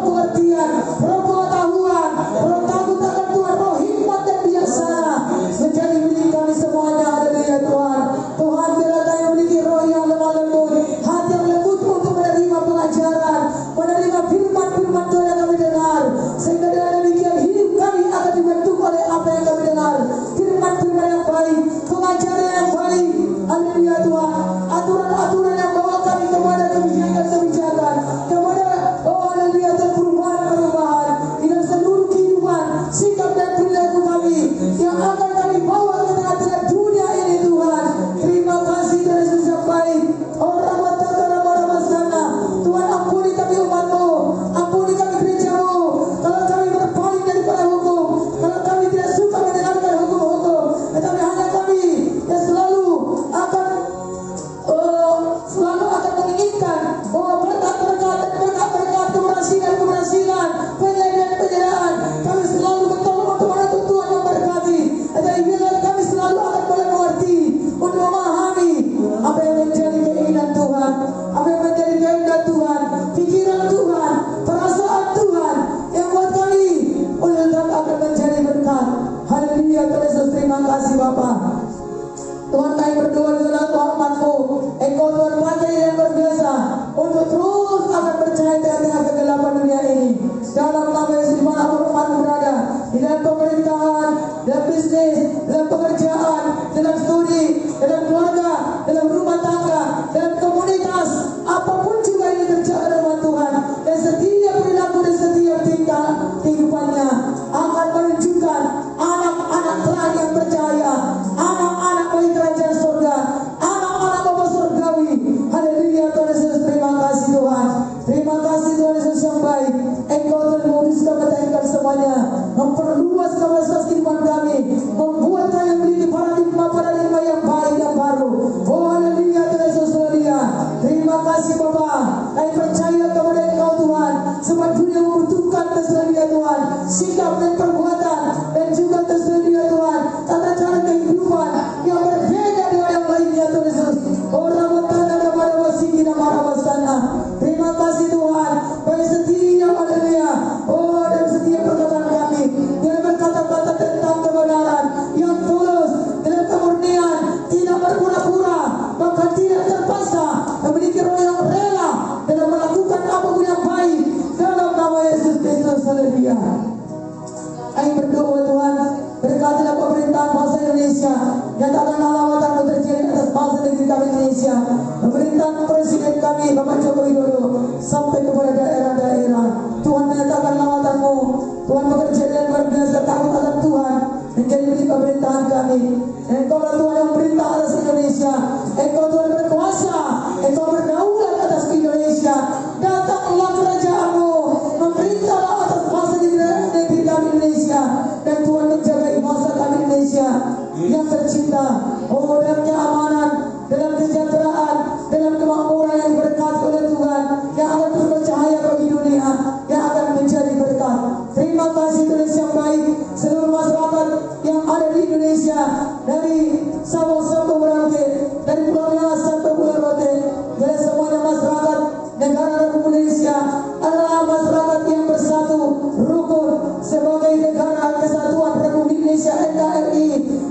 menginginkan berkat-berkat dan berkat-berkat keberhasilan, penyediaan. Kami selalu bertolong untuk menuntut Tuhan memberkati. Dan bila kami selalu akan boleh mengerti untuk memahami apa yang menjadi keinginan Tuhan, apa yang menjadi kehendak Tuhan, pikiran Tuhan, perasaan Tuhan yang buat kami oleh Tuhan akan menjadi berkat. Haleluya, Tuhan Yesus, terima kasih Bapa. Tuhan, kami berdoa di dalam rahmat-Mu. Engkau Tuhan pandai dan berbiasa untuk terus akan percaya dengan kegelapan dunia ini. Dalam nama Yesus, dimanapun umat berada, di dalam pemerintahan, dalam bisnis, dalam pekerjaan, dalam studi, dalam keluarga, dalam rumah tangga, dalam komunitas, apapun juga yang terjadi dengan Tuhan, dan setiap perilaku dan setiap tingkah kehidupannya akan menunjukkan anak-anak terang yang percaya, anak-anak bagi kerajaan surga, anak-anak Bapa surgawi. Haleluya, Tuhan Yesus, terima kasih Tuhan. Terima kasih Tuhan Yesus yang baik. Engkau telah memudahkan menjadikan semuanya, memperluas kapasitas kehidupan kami, membuat kami memiliki paradigma yang baik, yang baru. Oh haleluya, Tuhan Yesus, haleluya. Terima kasih Bapa. Kami percaya kepada Engkau Tuhan, sebab dunia membutuhkan tersedia Tuhan, sikap dan perbuatan, dan juga tersedia Tuhan tata cara kehidupan yang berbeda dengan yang lainnya Tuhan Yesus. Oh Rabbana kepada wasiki dan marabasana. Terima kasih Tuhan, bagi setiap haleluya. Oh, dan setiap perkataan kami yang berkata-kata tentang kebenaran yang tulus, dalam kemurnian, tidak berpura-pura, bahkan tidak terpaksa, memiliki roh yang rela dalam melakukan apapun yang baik dalam nama Yesus Kristus. Haleluya. Kami berdoa Tuhan, berkatilah pemerintahan bangsa Indonesia, nyatakanlah lawatan terjadi atas bangsa negeri kami Indonesia, pemerintahan Presiden kami Bapak Joko Widodo sampai kepada daerah-daerah. Tuhan, menyatakan lawatan-Mu. Tuhan bekerja dengan luar biasa, takut akan Tuhan menjadi milik pemerintahan kami. Engkau lah Tuhan yang memerintah atas Indonesia. Engkau Tuhan berkuasa, Engkau berdaulat atas Indonesia. Datanglah kerajaan-Mu, memerintahlah atas bangsa negeri kami Indonesia, dan Tuhan menjaga bangsa kami Indonesia yang tercinta. Oh, dalam keamanan, dalam kesejahteraan, dalam kemakmuran yang diberkati oleh Tuhan, yang akan terus bercahaya bagi dunia, yang akan menjadi berkat. Terima kasih Tuhan yang baik. Seluruh masyarakat yang ada di Indonesia, dari Sabang sampai Merauke, dari Pulau Nias sampai Pulau Rote, dari semuanya masyarakat negara Republik Indonesia adalah masyarakat yang bersatu, rukun, sebagai negara kesatuan Republik Indonesia NKRI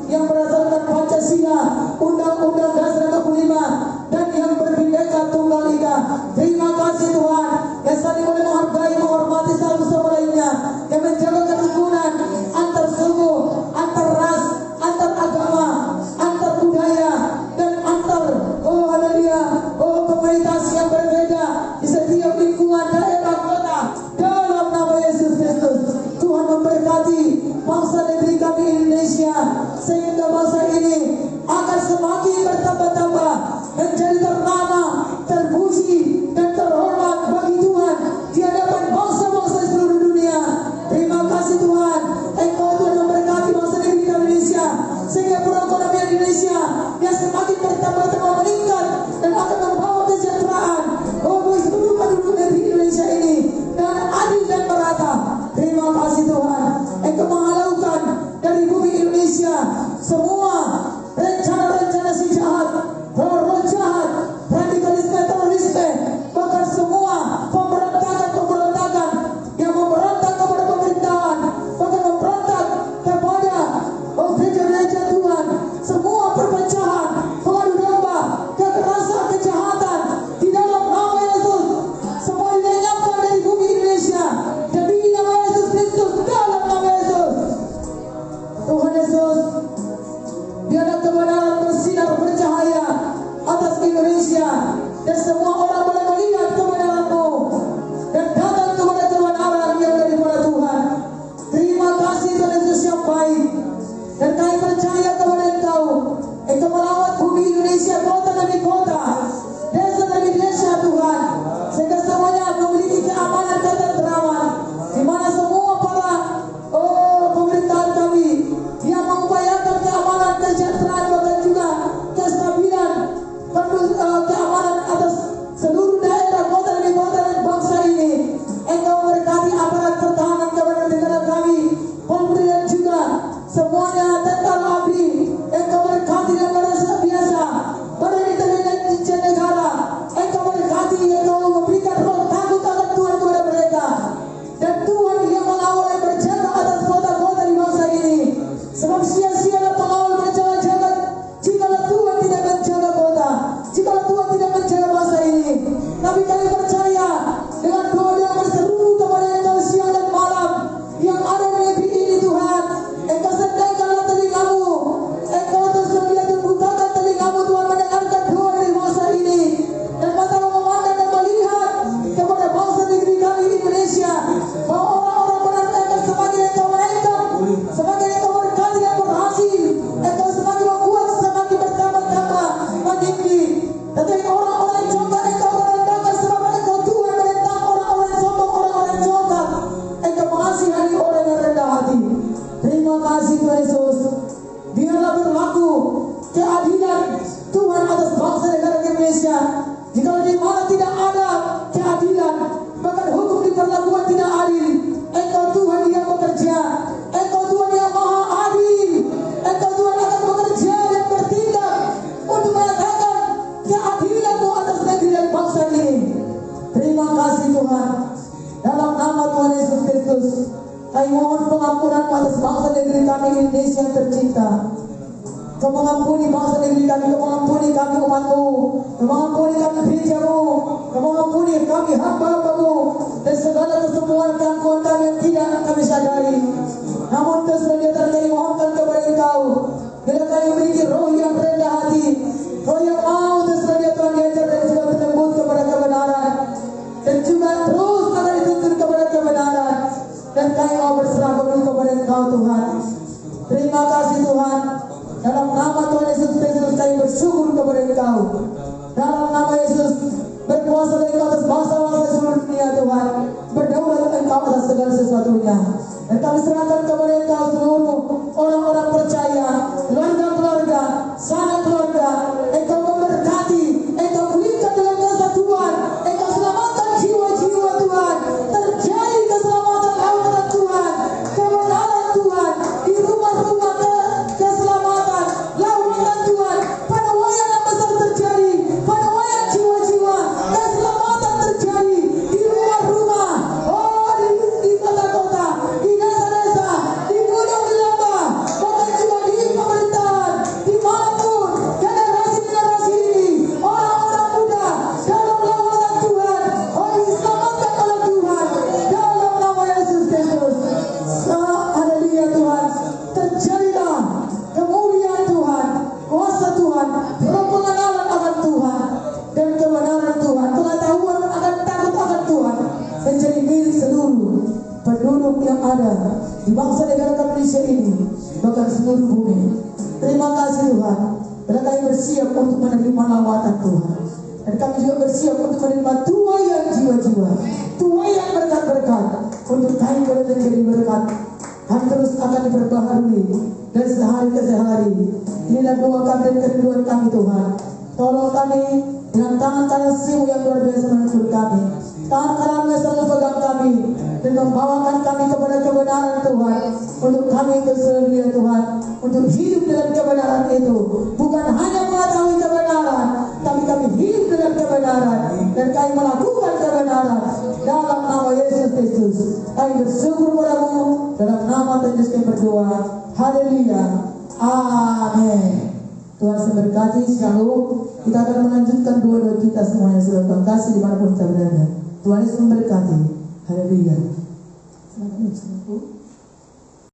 yang berdasarkan Pancasila, Undang-Undang Dasar 45, dan yang berbhinneka Tunggal Ika. Terima kasih Tuhan, yang saling boleh menghargai, menghormati satu sama lainnya, yang menjaga kerukunan antar suku, antar ras, antar agama, antar budaya, dan antar komunitas yang berbeda di setiap lingkungan daerah kota dalam nama Yesus Kristus. Tuhan memberkati bangsa negeri kami Indonesia, sehingga bangsa ini akan semakin bertambah-tambah, menjadi ternama, terpuji, dan Tuhan, dalam nama Tuhan Yesus Kristus, kami mohon pengampunan atas bangsa negeri kami Indonesia yang tercinta. Kau mengampuni bangsa negeri kami, Kau mengampuni kami umat-Mu, Kau mengampuni kami gereja-Mu, Kau mengampuni kami hamba-Mu, dan segala kesembuhan gangguan kami yang tidak kami sadari. Namun tersedia kami mohonkan kepada Engkau, bila kami memiliki roh yang rendah hati, roh yang mau tersedia Tuhan diajar dan juga menyebut kepada kebenaran, dan juga terus akan dituntun kepada kebenaran, dan kami mau berserah penuh kepada Engkau Tuhan. Terima kasih Tuhan. Dalam nama Tuhan Yesus Kristus kami bersyukur kepada Engkau. Dalam nama Yesus berkuasa dari atas bangsa-bangsa seluruh dunia Tuhan, berdaulat Engkau atas segala sesuatunya. Dan kami serahkan kepada Engkau seluruh orang-orang percaya, keluarga-keluarga, sanak keluarga. Engkau memberkati, Engkau pulihkan dengan kesatuan, Engkau selamatkan jiwa-jiwa Tuhan. Terjadi keselamatan lautan Tuhan, kebenaran Tuhan di rumah-rumah, keselamatan lautan Tuhan. Pada wayang yang besar terjadi, pada wayang jiwa-jiwa, keselamatan terjadi di rumah-rumah, oh di kota-kota, di desa-desa, di gunung, di lembah, bahkan juga di pemerintahan, dimanapun generasi-generasi ini, orang-orang muda dalam lautan Tuhan, oh diselamatkan oleh Tuhan dalam nama Yesus Kristus. Haleluya Tuhan, terjadilah kemuliaan Tuhan, kuasa Tuhan, pengenalan akan Tuhan, dan kebenaran Tuhan, pengetahuan akan takut akan Tuhan, menjadi milik seluruh penduduk yang ada di bangsa negara Indonesia ini, bahkan seluruh bumi. Terima kasih Tuhan, dan kami bersiap untuk menerima lawatan Tuhan, dan kami juga bersiap untuk menerima tuaian jiwa-jiwa, tuaian berkat-berkat, untuk kami boleh menjadi berkat yang terus akan diperbaharui dan sehari ke sehari. Inilah doa kami dan kerinduan kami Tuhan. Tolong kami dengan tangan kanan-Mu yang luar biasa menuntun kami, tangan kanan-Mu yang selalu pegang kami dan membawakan kami kepada kebenaran Tuhan, untuk kami bersedia Tuhan, untuk hidup dengan kebenaran itu. Bukan hanya mengetahui kebenaran, tapi kami hidup dengan kebenaran, dan kami melakukan kebenaran dalam nama Yesus Kristus. Kami bersyukur padamu, dalam nama Tuhan Yesus kami berdoa. Haleluya, amin. Tuhan memberkati. Shalom. Kita akan melanjutkan doa-doa kita semuanya sudah terkasih dimanapun kita berada. Tuhan Yesus memberkati. Haleluya. Selamat